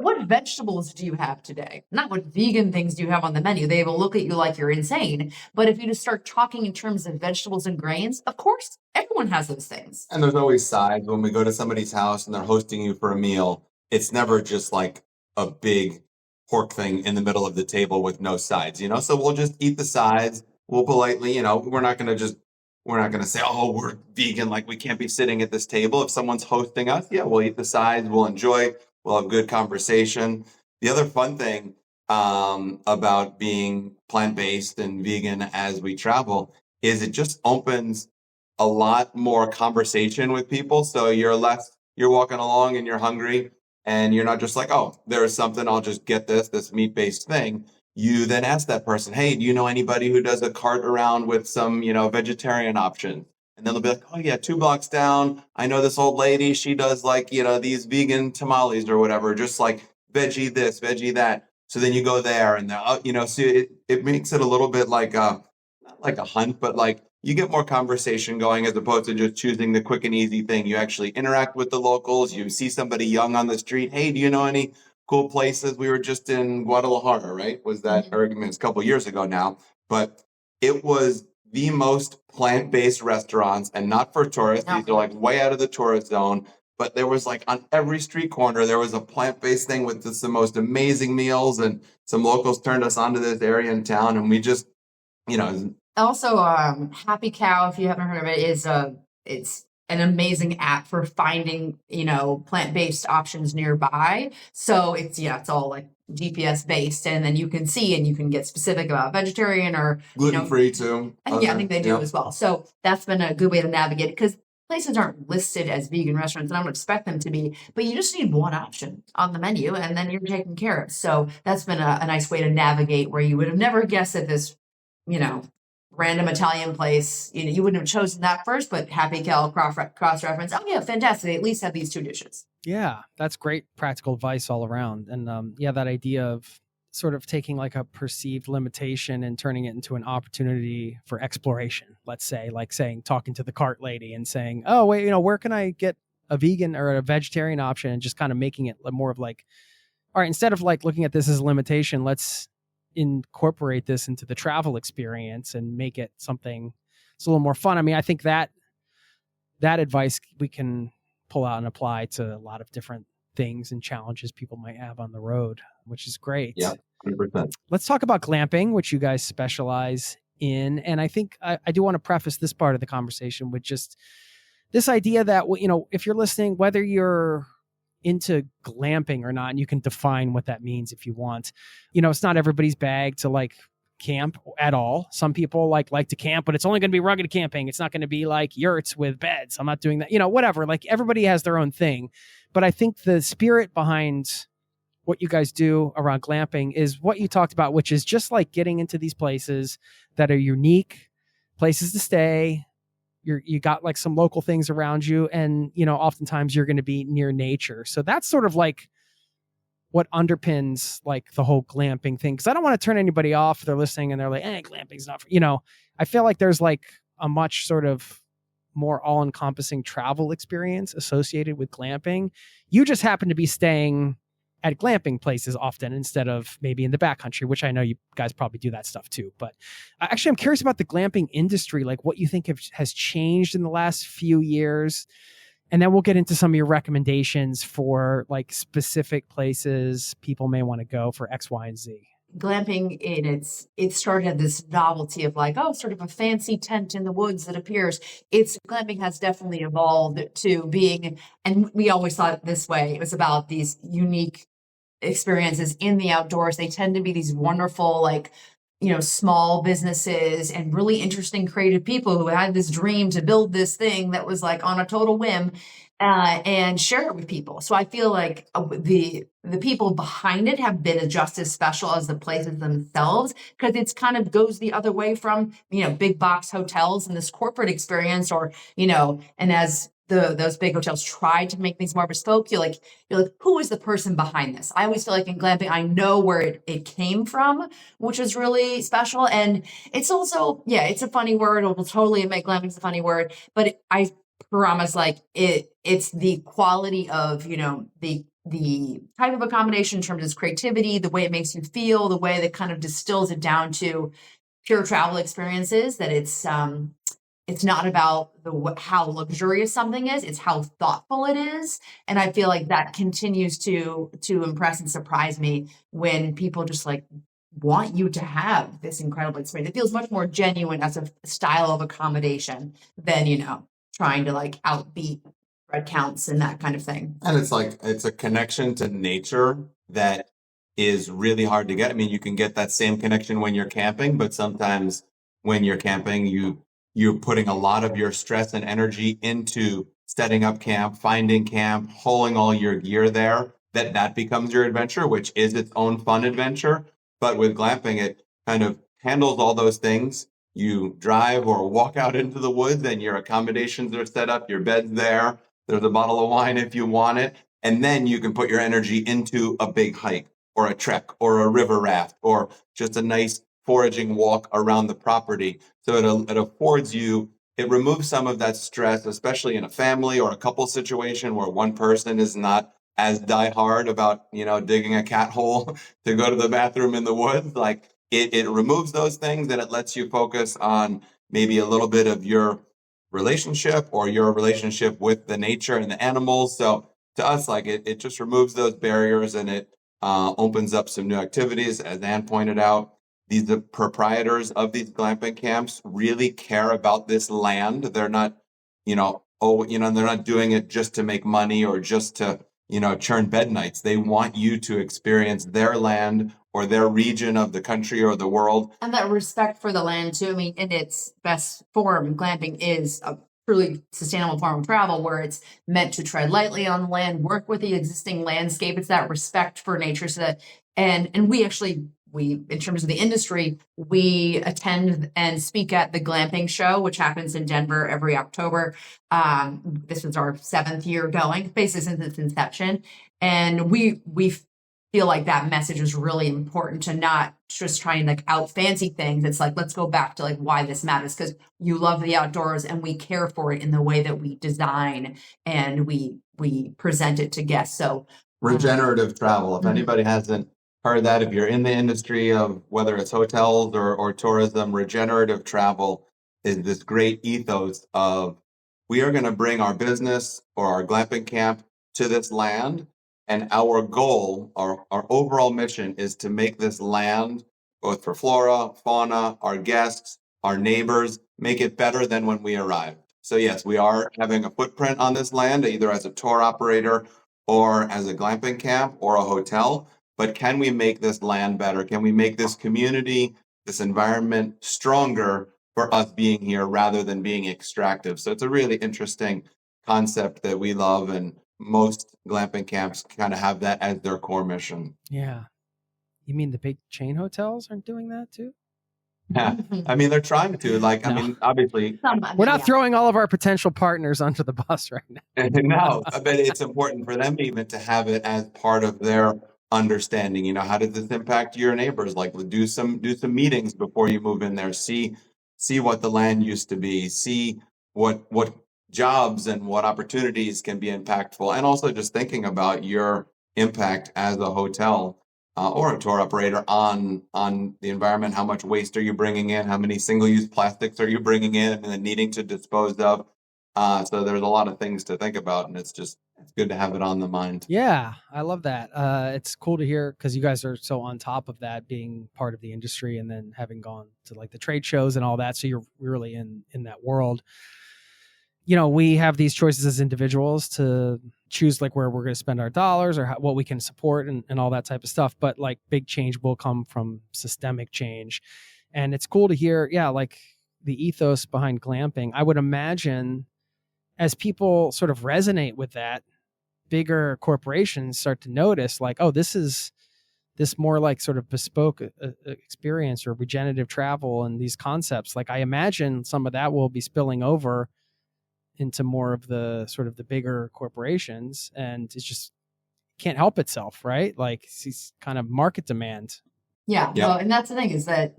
[SPEAKER 2] what vegetables do you have today? Not what vegan things do you have on the menu. They will look at you like you're insane. But if you just start talking in terms of vegetables and grains, of course, everyone has those things.
[SPEAKER 1] And there's always sides. When we go to somebody's house and they're hosting you for a meal, it's never just like a big pork thing in the middle of the table with no sides, So we'll just eat the sides. We'll politely, we're not going to say, oh, we're vegan, like we can't be sitting at this table. If someone's hosting us, yeah, we'll eat the sides, we'll enjoy, we'll have good conversation. The other fun thing about being plant-based and vegan as we travel is it just opens a lot more conversation with people. So you're walking along and you're hungry and you're not just like, oh, there's something, I'll just get this meat-based thing. You then ask that person, hey, do you know anybody who does a cart around with some, vegetarian options? And then they'll be like, oh yeah, 2 blocks down, I know this old lady, she does like, these vegan tamales or whatever, just like veggie this, veggie that. So then you go there and so it makes it a little bit like not like a hunt, but like you get more conversation going as opposed to just choosing the quick and easy thing. You actually interact with the locals. You see somebody young on the street. Hey, do you know any cool places? We were just in Guadalajara, right? Was that, or it's a couple years ago now, but it was the most plant-based restaurants, and not for tourists. These are like way out of the tourist zone, but there was like on every street corner, there was a plant-based thing with the most amazing meals, and some locals turned us onto this area in town, and we just,
[SPEAKER 2] Also, Happy Cow, if you haven't heard of it, it's an amazing app for finding, plant-based options nearby. So it's all like GPS based, and then you can see and you can get specific about vegetarian or
[SPEAKER 1] gluten-free too.
[SPEAKER 2] Yeah, I think they do as well. So that's been a good way to navigate it, because places aren't listed as vegan restaurants, and I don't expect them to be, but you just need one option on the menu and then you're taken care of. So that's been a nice way to navigate, where you would have never guessed that this, random Italian place, you wouldn't have chosen that first, but Happy Cow cross-reference. Oh yeah, fantastic. They at least have these 2 dishes.
[SPEAKER 3] Yeah, that's great practical advice all around. And that idea of sort of taking like a perceived limitation and turning it into an opportunity for exploration, let's say, like talking to the cart lady and saying, oh, wait, where can I get a vegan or a vegetarian option, and just kind of making it more of like, all right, instead of like looking at this as a limitation, let's incorporate this into the travel experience and make it something it's a little more fun. I mean, I think that advice we can pull out and apply to a lot of different things and challenges people might have on the road, which is great.
[SPEAKER 1] Yeah, 100%.
[SPEAKER 3] Let's talk about glamping, which you guys specialize in. And I think I do want to preface this part of the conversation with just this idea that, if you're listening, whether you're into glamping or not, and you can define what that means if you want, it's not everybody's bag to like camp at all. Some people like to camp, but it's only going to be rugged camping. It's not going to be like yurts with beds. I'm not doing that, whatever. Like everybody has their own thing. But I think the spirit behind what you guys do around glamping is what you talked about, which is just like getting into these places that are unique places to stay, you got like some local things around you, and oftentimes you're going to be near nature. So that's sort of like what underpins like the whole glamping thing. Cause I don't want to turn anybody off if they're listening and they're like, glamping's not for, I feel like there's like a much sort of more all-encompassing travel experience associated with glamping. You just happen to be staying at glamping places often instead of maybe in the backcountry, which I know you guys probably do that stuff too. But actually, I'm curious about the glamping industry, like what you think has changed in the last few years. And then we'll get into some of your recommendations for like specific places people may want to go for X, Y, and Z.
[SPEAKER 2] Glamping it started at this novelty of like, oh, sort of a fancy tent in the woods that appears. Glamping has definitely evolved to being, and we always thought it this way. It was about these unique experiences in the outdoors. They tend to be these wonderful, like, small businesses and really interesting creative people who had this dream to build this thing that was like on a total whim, and share it with people. So I feel like the people behind it have been just as special as the places themselves, because it's kind of goes the other way from, big box hotels and this corporate experience, or, and as those big hotels try to make things more bespoke, you're like, who is the person behind this? I always feel like in glamping, I know where it came from, which is really special. And it's also, it's a funny word. We'll totally admit glamping's a funny word, but I promise, like it's the quality of, the type of accommodation in terms of its creativity, the way it makes you feel, the way that kind of distills it down to pure travel experiences, that it's not about how luxurious something is, it's how thoughtful it is. And I feel like that continues to impress and surprise me when people just like want you to have this incredible experience. It feels much more genuine as a style of accommodation than, trying to like outbeat red counts and that kind of thing.
[SPEAKER 1] And it's a connection to nature that is really hard to get. I mean, you can get that same connection when you're camping, but sometimes when you're camping, you're putting a lot of your stress and energy into setting up camp, finding camp, hauling all your gear there, that becomes your adventure, which is its own fun adventure. But with glamping, it kind of handles all those things. You drive or walk out into the woods and your accommodations are set up, your bed's there, there's a bottle of wine if you want it, and then you can put your energy into a big hike or a trek or a river raft or just a nice foraging walk around the property. So it affords you, it removes some of that stress, especially in a family or a couple situation where one person is not as diehard about, digging a cat hole to go to the bathroom in the woods. Like it removes those things, and it lets you focus on maybe a little bit of your relationship or your relationship with the nature and the animals. So to us, like it just removes those barriers, and it opens up some new activities. As Anne pointed out, the proprietors of these glamping camps really care about this land. They're not, they're not doing it just to make money or just to, churn bed nights. They want you to experience their land or their region of the country or the world.
[SPEAKER 2] And that respect for the land too. I mean, in its best form, glamping is a truly sustainable form of travel where it's meant to tread lightly on the land, work with the existing landscape. It's that respect for nature. So that, and we actually, in terms of the industry, we attend and speak at the glamping show, which happens in Denver every October. This was our 7th year going, basically since its inception. And we feel like that message is really important, to not just try and like out fancy things. It's like, let's go back to like why this matters, because you love the outdoors and we care for it in the way that we design and we present it to guests. So
[SPEAKER 1] regenerative travel, if anybody hasn't heard that, if you're in the industry of whether it's hotels or tourism, regenerative travel is this great ethos of, we are going to bring our business or our glamping camp to this land. And our goal, our overall mission, is to make this land, both for flora, fauna, our guests, our neighbors, make it better than when we arrived. So yes, we are having a footprint on this land, either as a tour operator or as a glamping camp or a hotel. But can we make this land better? Can we make this community, this environment stronger for us being here rather than being extractive? So it's a really interesting concept that we love, and most glamping camps kind of have that as their core mission.
[SPEAKER 3] Yeah. You mean the big chain hotels aren't doing that too?
[SPEAKER 1] Yeah. I mean, they're trying to, like, I
[SPEAKER 3] No.
[SPEAKER 1] mean, obviously,
[SPEAKER 3] We're not throwing all of our potential partners under the bus right now.
[SPEAKER 1] no, but it's important for them even to have it as part of their understanding. You know, how does this impact your neighbors? Like, do some meetings before you move in there. See what the land used to be. See what jobs and what opportunities can be impactful, and also just thinking about your impact as a hotel or a tour operator on the environment. How much waste are you bringing in? How many single-use plastics are you bringing in and then needing to dispose of? So there's a lot of things to think about, and it's good to have it on the mind.
[SPEAKER 3] Yeah, I love that. It's cool to hear because you guys are so on top of that, being part of the industry and then having gone to like the trade shows and all that. So you're really in that world. You know, we have these choices as individuals to choose like where we're going to spend our dollars or what we can support and all that type of stuff. But like big change will come from systemic change. And it's cool to hear, yeah, like the ethos behind glamping. I would imagine as people sort of resonate with that, bigger corporations start to notice like, oh, this is this more like sort of bespoke experience or regenerative travel and these concepts. Like I imagine some of that will be spilling over into more of the sort of the bigger corporations, and it just can't help itself, right? Like it's kind of market demand.
[SPEAKER 2] Yeah,
[SPEAKER 1] Yep.
[SPEAKER 2] well, and that's the thing is that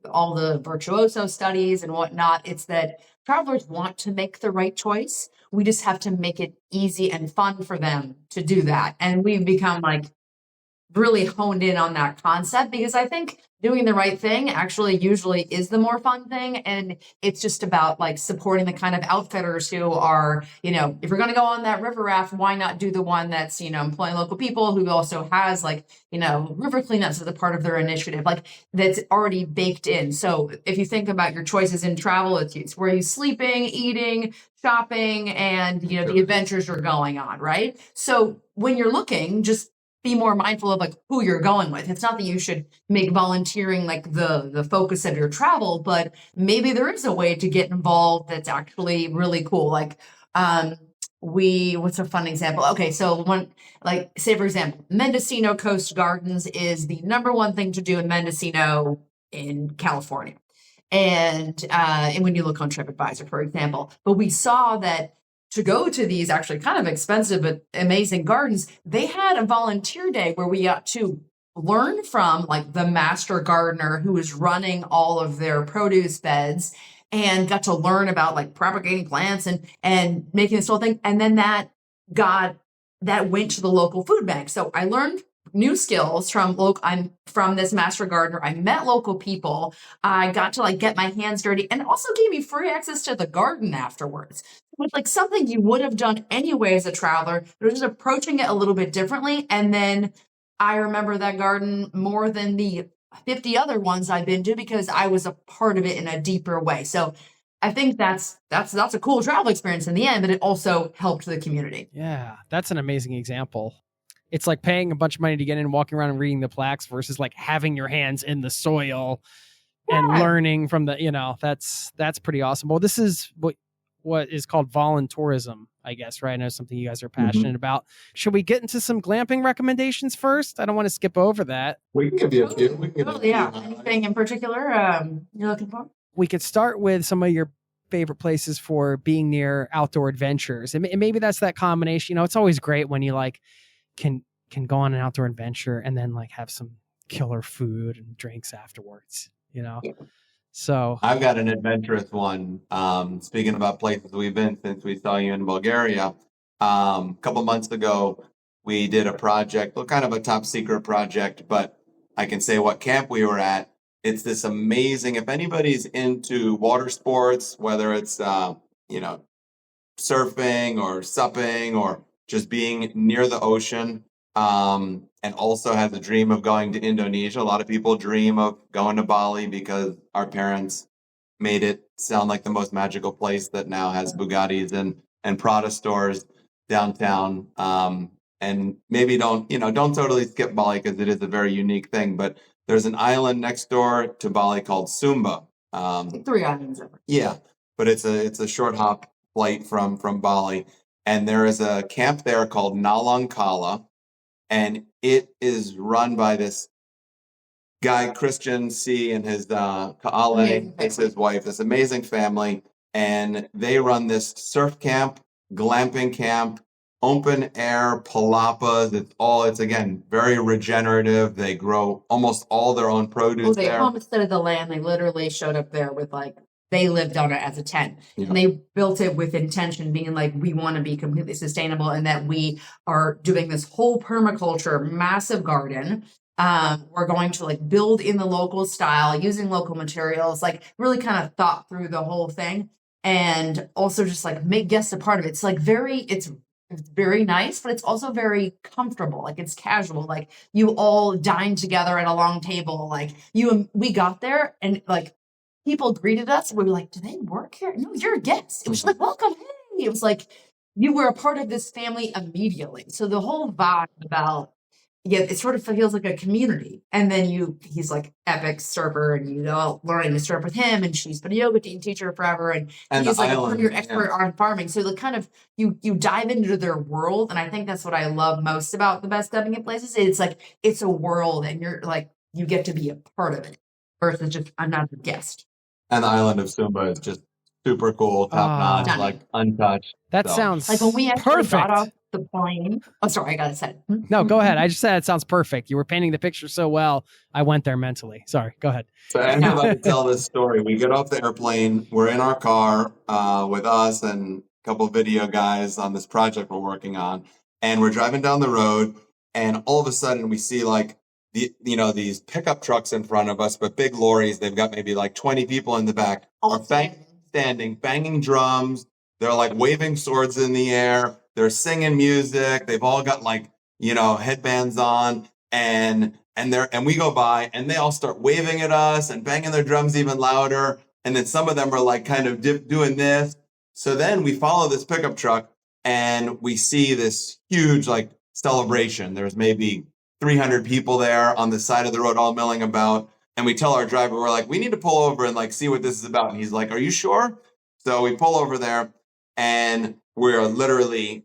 [SPEAKER 2] all the virtuoso studies and whatnot, it's that travelers want to make the right choice. We just have to make it easy and fun for them to do that. And we've become like really honed in on that concept because I think doing the right thing actually usually is the more fun thing. And it's just about like supporting the kind of outfitters who are, you know, if you're going to go on that river raft, why not do the one that's, you know, employing local people who also has like, you know, river cleanups as a part of their initiative, like that's already baked in. So if you think about your choices in travel, it's where you sleeping, eating, shopping, and, you know, the adventures you're going on, right? So when you're looking, just be more mindful of like who you're going with. It's not that you should make volunteering like the focus of your travel, but maybe there is a way to get involved that's actually really cool. Like what's a fun example? Okay, so one, like say for example, Mendocino Coast Gardens is the number one thing to do in Mendocino in California. And when you look on TripAdvisor, for example, but we saw that to go to these actually kind of expensive but amazing gardens, they had a volunteer day where we got to learn from like the master gardener who was running all of their produce beds and got to learn about like propagating plants and making this whole thing. And then that went to the local food bank. So I learned new skills I'm from this master gardener. I met local people. I got to like get my hands dirty and also gave me free access to the garden afterwards. With like something you would have done anyway as a traveler, but just approaching it a little bit differently. And then I remember that garden more than the 50 other ones I've been to because I was a part of it in a deeper way. So I think that's a cool travel experience in the end, but it also helped the community.
[SPEAKER 3] Yeah, that's an amazing example. It's like paying a bunch of money to get in and walking around and reading the plaques versus like having your hands in the soil and learning from the, you know, that's pretty awesome. Well, this is what is called voluntourism, I guess, right? I know something you guys are passionate about. Should we get into some glamping recommendations first? I don't want to skip over that.
[SPEAKER 1] We can give you a few.
[SPEAKER 2] Yeah. Anything in particular you're looking for?
[SPEAKER 3] We could start with some of your favorite places for being near outdoor adventures. And maybe that's that combination. You know, it's always great when you like can go on an outdoor adventure and then like have some killer food and drinks afterwards, you know? Yeah. So
[SPEAKER 1] I've got an adventurous one. Speaking about places we've been since we saw you in Bulgaria, a couple months ago, we did a project, kind of a top secret project, but I can say what camp we were at. It's this amazing, if anybody's into water sports, whether it's, you know, surfing or supping or just being near the ocean, and also has a dream of going to Indonesia. A lot of people dream of going to Bali because our parents made it sound like the most magical place that now has Bugattis and Prada stores downtown. And maybe don't totally skip Bali because it is a very unique thing. But there's an island next door to Bali called Sumba.
[SPEAKER 2] 3 islands.
[SPEAKER 1] Yeah, but it's a short hop flight from Bali. And there is a camp there called Nalangkala, and it is run by this guy, Christian C, and his Kaale,
[SPEAKER 2] Amazing
[SPEAKER 1] it's
[SPEAKER 2] family.
[SPEAKER 1] his wife, this amazing family. And they run this surf camp, glamping camp, open air palapas. It's again, very regenerative. They grow almost all their own produce
[SPEAKER 2] Well, they
[SPEAKER 1] there.
[SPEAKER 2] homesteaded the land. They literally showed up there with like, they lived on it as a tent.
[SPEAKER 1] Yeah.
[SPEAKER 2] And they built it with intention, being like, we want to be completely sustainable and that we are doing this whole permaculture, massive garden. We're going to like build in the local style, using local materials, like really kind of thought through the whole thing. And also just like make guests a part of it. It's like it's very nice, but it's also very comfortable. Like it's casual. Like you all dine together at a long table. Like we got there and like people greeted us. We were like, do they work here? No, you're a guest. It was like, welcome. Hey. It was like you were a part of this family immediately. So the whole vibe about, it sort of feels like a community. And then he's like epic surfer and learning to surf with him, and she's been a yoga teacher forever. And he's like a your expert on farming. So the kind of, you dive into their world. And I think that's what I love most about the best dubbing in places. It's like, it's a world and you're like, you get to be a part of it versus just another guest.
[SPEAKER 1] And the island of Sumba is just super cool, top notch, like untouched.
[SPEAKER 3] That sounds
[SPEAKER 2] like when we actually
[SPEAKER 3] perfect.
[SPEAKER 2] got off the plane. Oh, sorry, I got it said.
[SPEAKER 3] No, go ahead. I just said it sounds perfect. You were painting the picture so well. I went there mentally. Sorry, go ahead.
[SPEAKER 1] So I'm about to tell this story. We get off the airplane. We're in our car with us and a couple of video guys on this project we're working on. And we're driving down the road. And all of a sudden we see like, these pickup trucks in front of us, but big lorries. They've got maybe like 20 people in the back. Are standing, banging drums. They're like waving swords in the air. They're singing music. They've all got like, headbands on, and we go by and they all start waving at us and banging their drums even louder. And then some of them are like kind of doing this. So then we follow this pickup truck and we see this huge like celebration. There's maybe 300 people there on the side of the road, all milling about. And we tell our driver, we're like, we need to pull over and like see what this is about. And he's like, are you sure? So we pull over there and we're literally,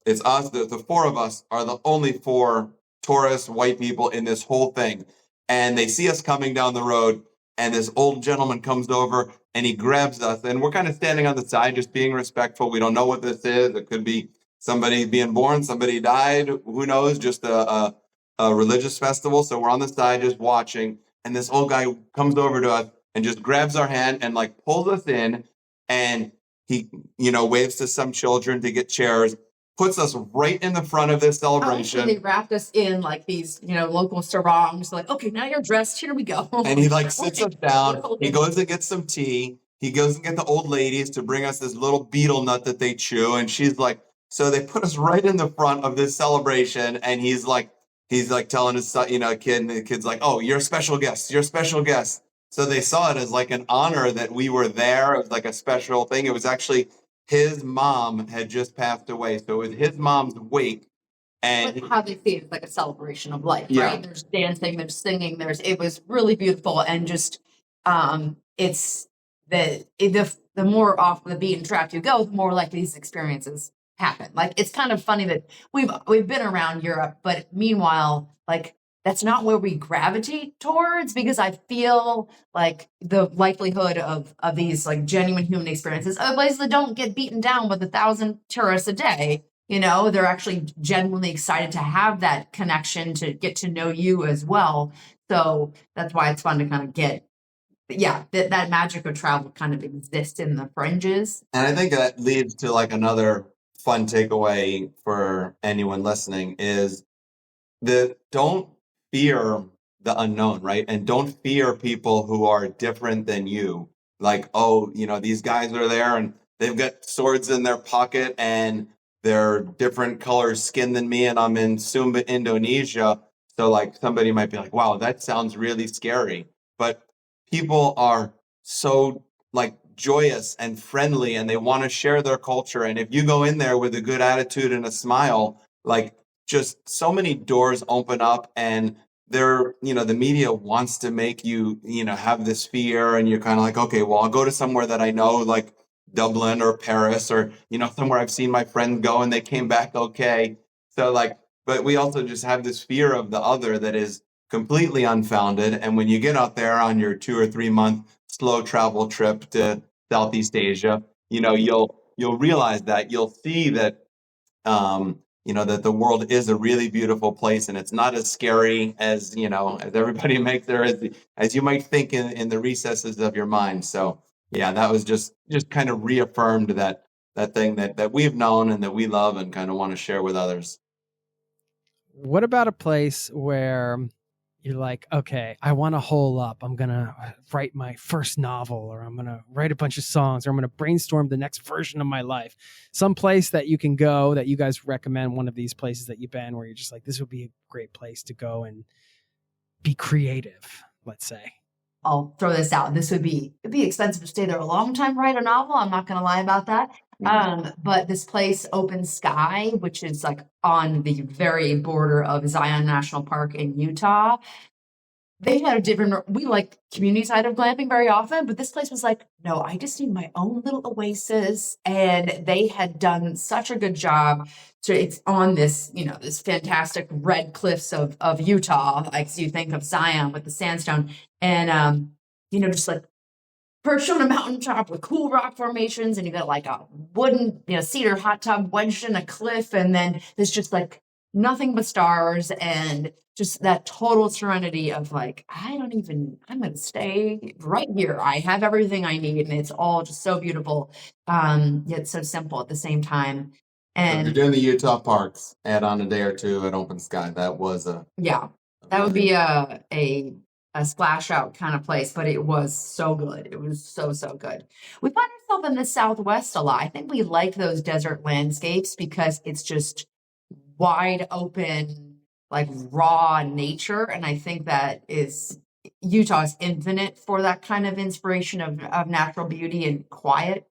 [SPEAKER 1] it's us, the four of us are the only four tourists, white people in this whole thing. And they see us coming down the road and this old gentleman comes over and he grabs us and we're kind of standing on the side, just being respectful. We don't know what this is. It could be somebody being born, somebody died, who knows, just a religious festival. So we're on the side just watching. And this old guy comes over to us and just grabs our hand and like pulls us in. And he, waves to some children to get chairs, puts us right in the front of this celebration.
[SPEAKER 2] So they wrapped us in like these, local sarongs. Like, okay, now you're dressed. Here we go.
[SPEAKER 1] And he like sits us down. He goes and gets some tea. He goes and get the old ladies to bring us this little beetle nut that they chew. And she's like, so they put us right in the front of this celebration. And he's like telling his son, kid, and the kid's like, oh, you're a special guest. You're a special guest. So they saw it as like an honor that we were there. It was like a special thing. It was actually his mom had just passed away. So it was his mom's wake. And
[SPEAKER 2] how they see it is like a celebration of life,
[SPEAKER 1] Yeah.
[SPEAKER 2] right? There's dancing, there's singing, it was really beautiful. And just, it's the more off the beaten track you go, the more like these experiences happen. Like, it's kind of funny that we've been around Europe, but meanwhile, like, that's not where we gravitate towards, because I feel like the likelihood of these like genuine human experiences, other places that don't get beaten down with 1,000 tourists a day, they're actually genuinely excited to have that connection, to get to know you as well. So that's why it's fun to kind of get, that magic of travel kind of exists in the fringes.
[SPEAKER 1] And I think that leads to like another fun takeaway for anyone listening is that don't fear the unknown, right? And don't fear people who are different than you. Like, oh, these guys are there and they've got swords in their pocket and they're different color skin than me and I'm in Sumba, Indonesia. So like somebody might be like, wow, that sounds really scary. But people are so like joyous and friendly and they want to share their culture. And if you go in there with a good attitude and a smile, like just so many doors open up, and the media wants to make you, have this fear, and you're kind of like, okay, well, I'll go to somewhere that I know, like Dublin or Paris or, somewhere I've seen my friends go and they came back okay. So like, but we also just have this fear of the other that is completely unfounded. And when you get out there on your 2 or 3 month slow travel trip to Southeast Asia, you'll realize that you'll see that, that the world is a really beautiful place, and it's not as scary as, as everybody makes there, as you might think in the recesses of your mind. So yeah, that was just kind of reaffirmed that thing that we've known and that we love and kind of want to share with others.
[SPEAKER 3] What about a place where you're like, okay, I want to hole up. I'm going to write my first novel, or I'm going to write a bunch of songs, or I'm going to brainstorm the next version of my life. Some place that you can go that you guys recommend, one of these places that you've been where you're just like, this would be a great place to go and be creative, let's say.
[SPEAKER 2] I'll throw this out. It'd be expensive to stay there a long time, write a novel. I'm not going to lie about that. But this place, Open Sky, which is like on the very border of Zion National Park in Utah, they had we like community side of glamping very often, but this place was like, no, I just need my own little oasis. And they had done such a good job. So it's on this, this fantastic red cliffs of Utah, like so you think of Zion with the sandstone, and just like perched on a mountaintop with cool rock formations, and you got like a wooden, cedar hot tub wedged in a cliff, and then there's just like nothing but stars and just that total serenity of like, I'm going to stay right here. I have everything I need, and it's all just so beautiful, yet so simple at the same time. And
[SPEAKER 1] so if you're doing the Utah parks, add on a day or two at Open Sky. That was that
[SPEAKER 2] would be a splash out kind of place, but it was so good. It was so, so good. We find ourselves in the Southwest a lot. I think we like those desert landscapes because it's just wide open, like raw nature. And I think that Utah is infinite for that kind of inspiration of natural beauty and quiet.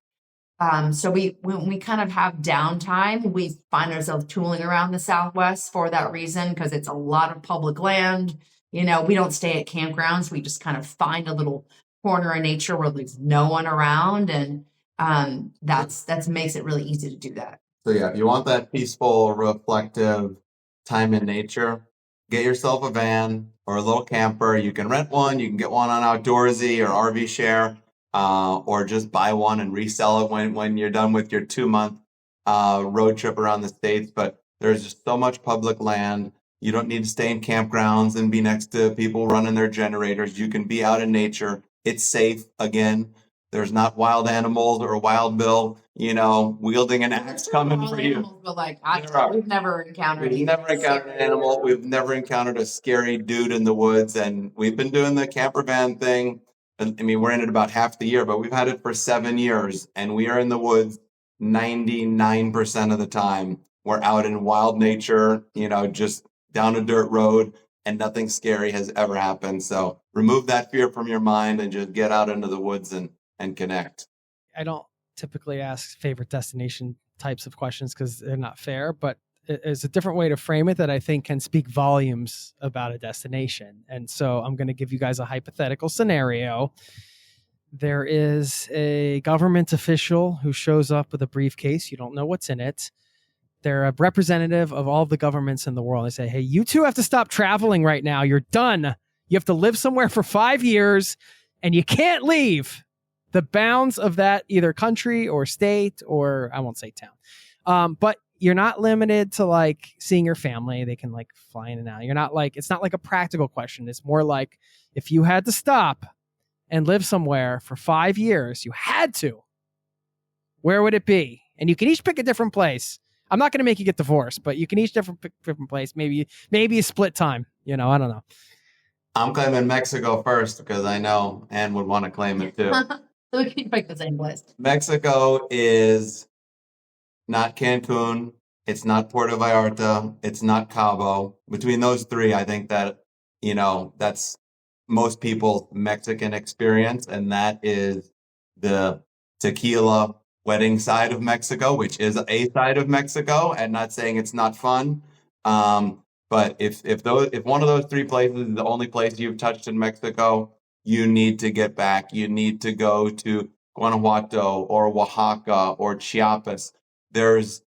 [SPEAKER 2] So when we kind of have downtime, we find ourselves tooling around the Southwest for that reason, because it's a lot of public land. We don't stay at campgrounds. We just kind of find a little corner of nature where there's no one around. And that makes it really easy to do that.
[SPEAKER 1] So yeah, if you want that peaceful, reflective time in nature, get yourself a van or a little camper. You can rent one. You can get one on Outdoorsy or RV Share, or just buy one and resell it when you're done with your 2-month road trip around the States. But there's just so much public land. You don't need to stay in campgrounds and be next to people running their generators. You can be out in nature. It's safe. Again, there's not wild animals or Wild Bill, wielding an axe coming for you.
[SPEAKER 2] Animals, but we've never encountered
[SPEAKER 1] an animal. We've never encountered a scary dude in the woods. And we've been doing the camper van thing. I mean, we're in it about half the year, but we've had it for 7 years, and we are in the woods 99% of the time. We're out in wild nature, just down a dirt road, and nothing scary has ever happened. So remove that fear from your mind and just get out into the woods and connect.
[SPEAKER 3] I don't typically ask favorite destination types of questions because they're not fair, but it's a different way to frame it that I think can speak volumes about a destination. And so I'm going to give you guys a hypothetical scenario. There is a government official who shows up with a briefcase. You don't know what's in it. They're a representative of all the governments in the world. They say, hey, you two have to stop traveling right now. You're done. You have to live somewhere for 5 years, and you can't leave the bounds of that either country or state, or I won't say town. But you're not limited to like seeing your family. They can like fly in and out. It's not like a practical question. It's more like if you had to stop and live somewhere for 5 years, you had to, where would it be? And you can each pick a different place. I'm not going to make you get divorced, but you can each different place. Maybe a split time. I don't know.
[SPEAKER 1] I'm claiming Mexico first because I know Anne would want to claim it too.
[SPEAKER 2] So we can pick the same place.
[SPEAKER 1] Mexico is not Cancun. It's not Puerto Vallarta. It's not Cabo. Between those three, I think that, that's most people's Mexican experience. And that is the tequila wedding side of Mexico, which is a side of Mexico, and not saying it's not fun. But if one of those three places is the only place you've touched in Mexico, you need to get back. You need to go to Guanajuato or Oaxaca or Chiapas.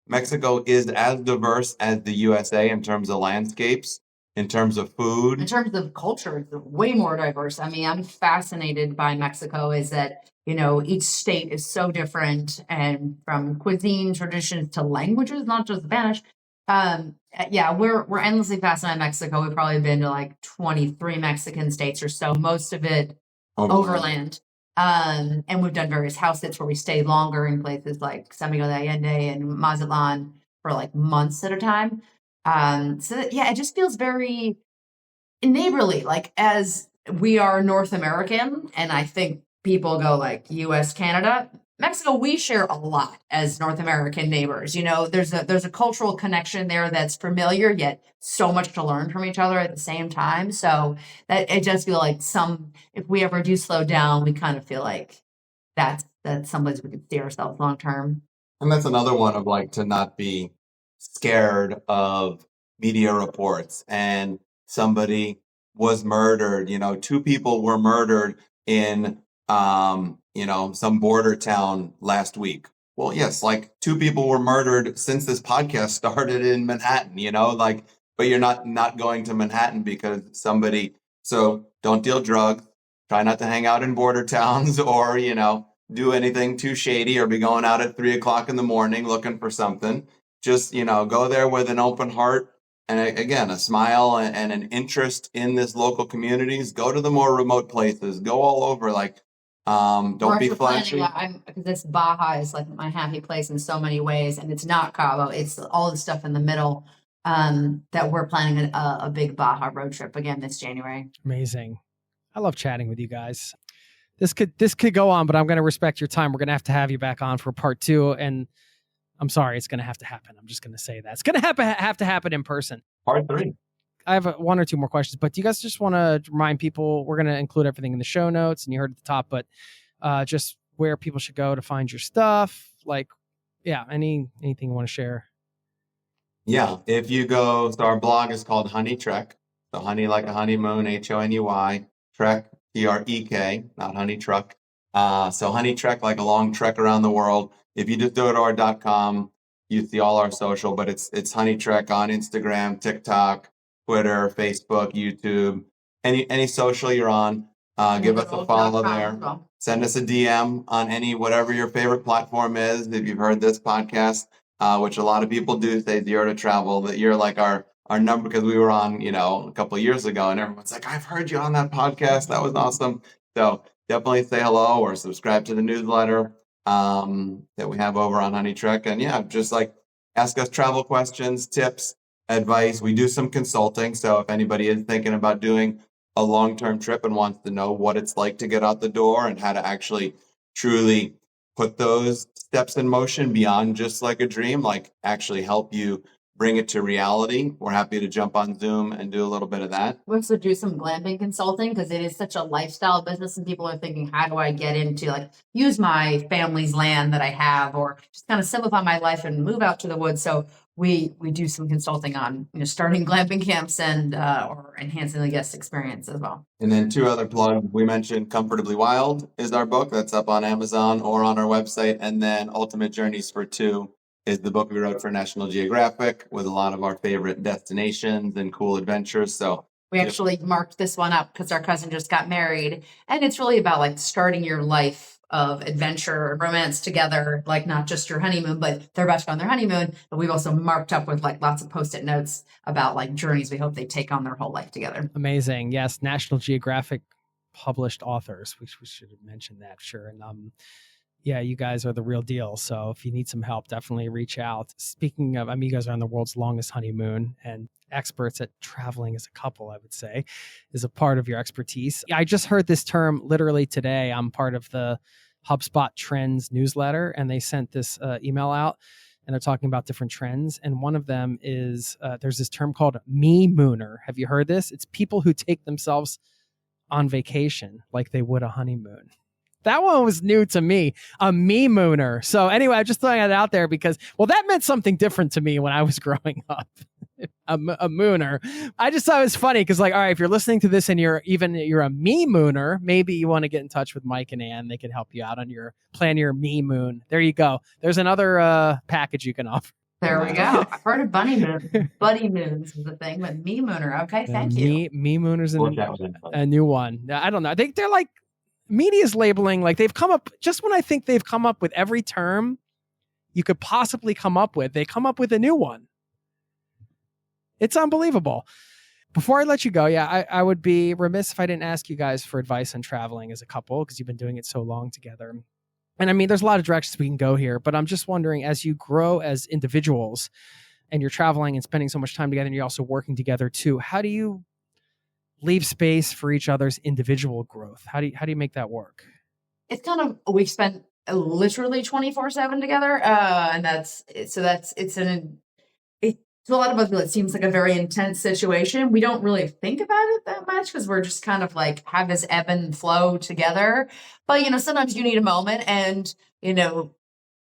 [SPEAKER 1] Mexico is as diverse as the USA in terms of landscapes, In terms of food,
[SPEAKER 2] In terms of culture, it's way more diverse. I mean, I'm fascinated by Mexico is that, each state is so different, and from cuisine traditions to languages, not just Spanish. Yeah, we're endlessly fascinated by Mexico. We've probably been to like 23 Mexican states or so, most of it overland. And we've done various house sits where we stay longer in places like San Miguel de Allende and Mazatlan for like months at a time. Yeah, it just feels very neighborly, like as we are North American, and I think people go like US, Canada, Mexico, we share a lot as North American neighbors. There's a cultural connection there that's familiar, yet so much to learn from each other at the same time. So that it just feel like if we ever do slow down, we kind of feel like that's someplace we could see ourselves long term.
[SPEAKER 1] and that's another one of like to not be scared of media reports and somebody was murdered. Two people were murdered in some border town last week. Well, yes, like two people were murdered since this podcast started in Manhattan, but you're not going to Manhattan because so don't deal drugs, try not to hang out in border towns or, do anything too shady or be going out at 3:00 in the morning looking for something. Just, go there with an open heart and again, a smile and an interest in this local communities. Go to the more remote places, go all over, don't be flashy.
[SPEAKER 2] Because this Baja is like my happy place in so many ways, and it's not Cabo. It's all the stuff in the middle that we're planning a big Baja road trip again this January.
[SPEAKER 3] Amazing. I love chatting with you guys. This could go on, but I'm going to respect your time. We're going to have you back on for part 2, and I'm sorry, it's going to have to happen. I'm just going to say that it's going to have to happen in person.
[SPEAKER 1] Part 3.
[SPEAKER 3] I have 1 or 2 more questions, but do you guys just want to remind people, we're going to include everything in the show notes, and you heard at the top, but just where people should go to find your stuff? Anything you want to share?
[SPEAKER 1] Yeah, if you go, so our blog is called HoneyTrek. So honey like a honeymoon, HONEY, Trek, TREK, not honey truck. So HoneyTrek, like a long trek around the world. If you just go to our.com, you see all our social, but it's HoneyTrek on Instagram, TikTok, Twitter, Facebook, YouTube, any social you're on. Give us a follow there. Send us a DM on whatever your favorite platform is. If you've heard this podcast, which a lot of people do say Zero to Travel, that you're like our number, because we were on, a couple of years ago and everyone's like, I've heard you on that podcast. That was awesome. So definitely say hello or subscribe to the newsletter that we have over on HoneyTrek. And yeah, just ask us travel questions, tips, advice. We do some consulting. So if anybody is thinking about doing a long-term trip and wants to know what it's like to get out the door and how to actually truly put those steps in motion beyond just like a dream, actually help you bring it to reality, we're happy to jump on Zoom and do a little bit of that.
[SPEAKER 2] We also do some glamping consulting because it is such a lifestyle business, and people are thinking, how do I get into use my family's land that I have, or just kind of simplify my life and move out to the woods. So we do some consulting on starting glamping camps and or enhancing the guest experience as well.
[SPEAKER 1] And then 2 other plugs. We mentioned Comfortably Wild is our book that's up on Amazon or on our website, and then Ultimate Journeys for 2 is the book we wrote for National Geographic with a lot of our favorite destinations and cool adventures. So
[SPEAKER 2] we actually marked this one up because our cousin just got married, and it's really about starting your life of adventure and romance together, not just your honeymoon, but they're about to go on their honeymoon. But we've also marked up with lots of Post-it notes about journeys we hope they take on their whole life together.
[SPEAKER 3] Amazing. Yes. National Geographic published authors. We should have mentioned that. Sure. And yeah, you guys are the real deal. So if you need some help, definitely reach out. Speaking of, you guys are on the world's longest honeymoon, and experts at traveling as a couple, I would say, is a part of your expertise. I just heard this term literally today. I'm part of the HubSpot Trends newsletter, and they sent this email out, and they're talking about different trends. And one of them is there's this term called me-mooner. Have you heard this? It's people who take themselves on vacation like they would a honeymoon. That one was new to me, a me-mooner. So anyway, I'm just throwing it out there because, that meant something different to me when I was growing up. a mooner. I just thought it was funny because, all right, if you're listening to this and you're a me-mooner, maybe you want to get in touch with Mike and Anne. They can help you out on your plan your me-moon. There you go. There's another package you can offer.
[SPEAKER 2] There we go. I've heard of bunny moon. Buddy moons is the thing, but me mooner. Okay, thank you.
[SPEAKER 3] Me Mooners
[SPEAKER 1] We'll
[SPEAKER 3] and
[SPEAKER 1] chat with him.
[SPEAKER 3] a new one. I don't know. I think they're like media's labeling, like they've come up just when I think they've come up with every term you could possibly come up with, they come up with a new one. It's unbelievable. Before I let you go, I would be remiss if I didn't ask you guys for advice on traveling as a couple, because you've been doing it so long together. And I mean, there's a lot of directions we can go here, but I'm just wondering, as you grow as individuals and you're traveling and spending so much time together and you're also working together too, how do you leave space for each other's individual growth? How do you make that work?
[SPEAKER 2] It's kind of, we've spent literally 24/7 together. And it's to a lot of us, it seems like a very intense situation. We don't really think about it that much because we're just kind of like have this ebb and flow together. But, sometimes you need a moment. And,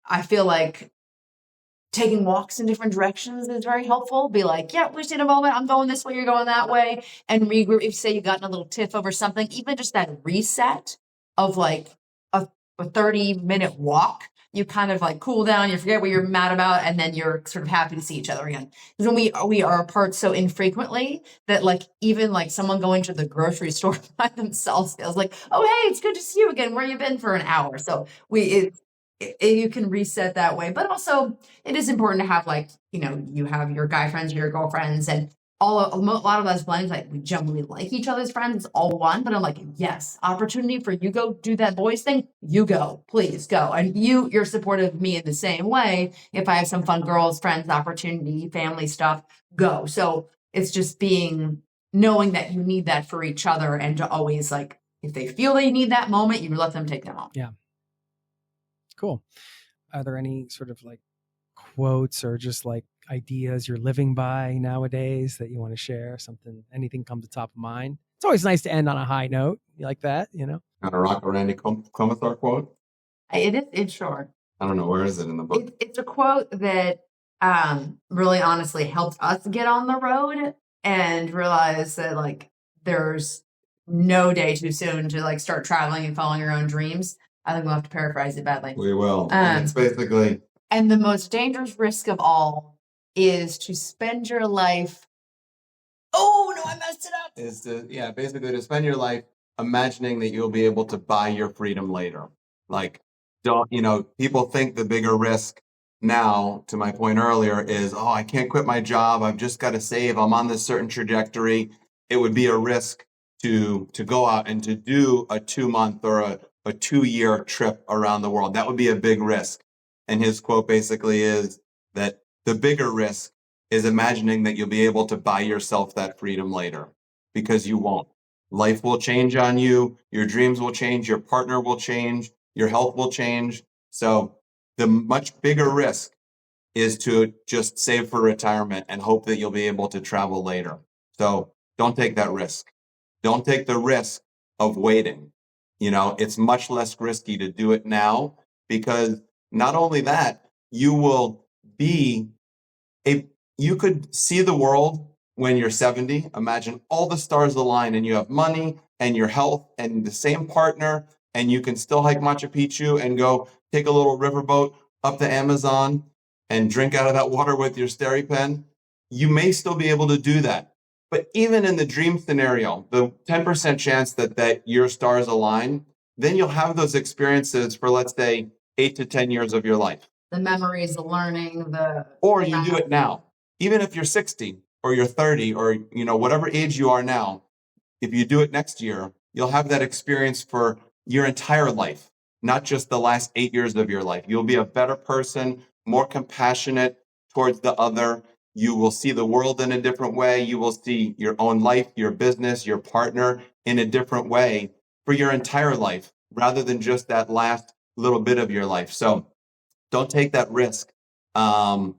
[SPEAKER 2] I feel like taking walks in different directions is very helpful. Be like, yeah, we just need a moment. I'm going this way, you're going that way. And regroup. If say you've gotten a little tiff over something, even just that reset of like a 30-minute walk, you kind of like cool down, you forget what you're mad about, and then you're sort of happy to see each other again. Because when we are apart so infrequently that like even like someone going to the grocery store by themselves feels like, oh hey, it's good to see you again. Where you been for an hour? So you can reset that way. But also it is important to have like, you have your guy friends, your girlfriends, and a lot of us blends, like we generally like each other's friends. It's all one, but I'm like, yes, opportunity for you go do that boys thing. You go, please go. And you're supportive of me in the same way. If I have some fun girls, friends, opportunity, family stuff, go. So it's just knowing that you need that for each other, and to always like, if they feel they need that moment, you let them take that moment.
[SPEAKER 3] Yeah. Cool. Are there any sort of like quotes or just like ideas you're living by nowadays that you want to share? Anything come to top of mind? It's always nice to end on a high note. You like that,
[SPEAKER 1] Kind of rock a Randy Comathar quote?
[SPEAKER 2] It's short.
[SPEAKER 1] I don't know. Where is it in the book?
[SPEAKER 2] It's a quote that really honestly helped us get on the road and realize that like there's no day too soon to like start traveling and following your own dreams. I think we'll have to paraphrase it badly.
[SPEAKER 1] We will. And it's basically...
[SPEAKER 2] And the most dangerous risk of all is to spend your life. Oh no, I messed it up.
[SPEAKER 1] Basically to spend your life imagining that you'll be able to buy your freedom later. Like, people think the bigger risk now, to my point earlier, is, I can't quit my job. I've just got to save. I'm on this certain trajectory. It would be a risk to go out and to do a 2-month or a 2-year trip around the world. That would be a big risk. And his quote basically is that the bigger risk is imagining that you'll be able to buy yourself that freedom later, because you won't. Life will change on you. Your dreams will change. Your partner will change. Your health will change. So the much bigger risk is to just save for retirement and hope that you'll be able to travel later. So don't take that risk. Don't take the risk of waiting. It's much less risky to do it now, because not only that, you could see the world when you're 70. Imagine all the stars align and you have money and your health and the same partner, and you can still hike Machu Picchu and go take a little riverboat up the Amazon and drink out of that water with your SteriPen. You may still be able to do that. But even in the dream scenario, the 10% chance that your stars align, then you'll have those experiences for, let's say, 8 to 10 years of your life.
[SPEAKER 2] The memories, the learning,
[SPEAKER 1] or you do it now. Even if you're 60 or you're 30 or, whatever age you are now, if you do it next year, you'll have that experience for your entire life, not just the last 8 years of your life. You'll be a better person, more compassionate towards the other. You will see the world in a different way. You will see your own life, your business, your partner in a different way for your entire life, rather than just that last little bit of your life. So don't take that risk of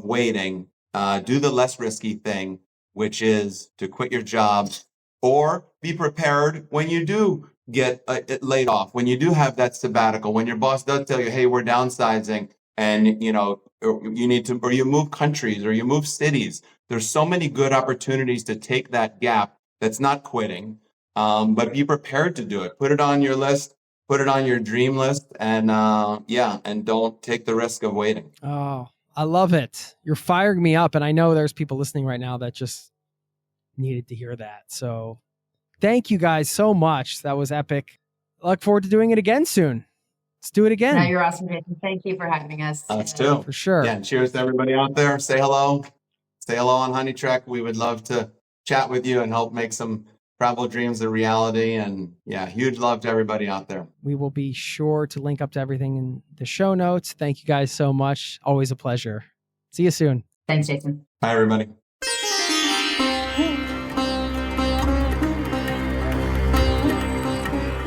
[SPEAKER 1] waiting. Do the less risky thing, which is to quit your job, or be prepared when you do get laid off, when you do have that sabbatical, when your boss does tell you, hey, we're downsizing, and you need to, or you move countries or you move cities. There's so many good opportunities to take that gap. That's not quitting, but be prepared to do it. Put it on your list. Put it on your dream list, and and don't take the risk of waiting.
[SPEAKER 3] Oh, I love it. You're firing me up. And I know there's people listening right now that just needed to hear that. So thank you guys so much. That was epic. I look forward to doing it again soon. Let's do it again.
[SPEAKER 2] No, you're awesome, Jason. Thank you for having us.
[SPEAKER 1] Us too.
[SPEAKER 3] For sure.
[SPEAKER 1] Yeah, and cheers to everybody out there. Say hello. Say hello on HoneyTrek. We would love to chat with you and help make some travel dreams a reality. And yeah, huge love to everybody out there.
[SPEAKER 3] We will be sure to link up to everything in the show notes. Thank you guys so much. Always a pleasure. See you soon.
[SPEAKER 2] Thanks, Jason.
[SPEAKER 1] Bye, everybody.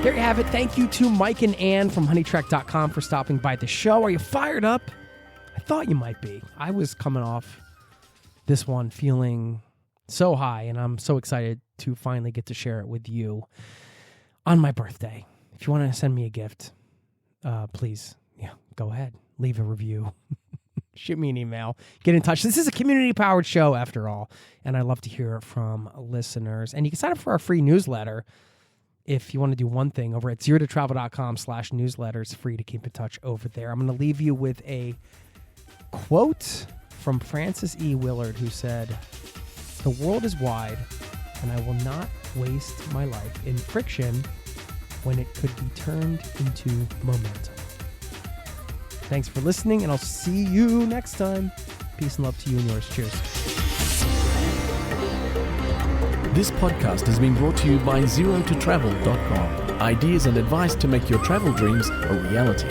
[SPEAKER 3] There you have it. Thank you to Mike and Anne from honeytrek.com for stopping by the show. Are you fired up? I thought you might be. I was coming off this one feeling so high, and I'm so excited to finally get to share it with you on my birthday. If you want to send me a gift, please, go ahead. Leave a review. Shoot me an email. Get in touch. This is a community-powered show, after all, and I love to hear from listeners. And you can sign up for our free newsletter if you want to do one thing over at zerototravel.com/newsletter. It's free to keep in touch over there. I'm going to leave you with a quote from Francis E. Willard, who said, "The world is wide, and I will not waste my life in friction when it could be turned into momentum." Thanks for listening, and I'll see you next time. Peace and love to you and yours. Cheers.
[SPEAKER 4] This podcast has been brought to you by zerototravel.com. Ideas and advice to make your travel dreams a reality.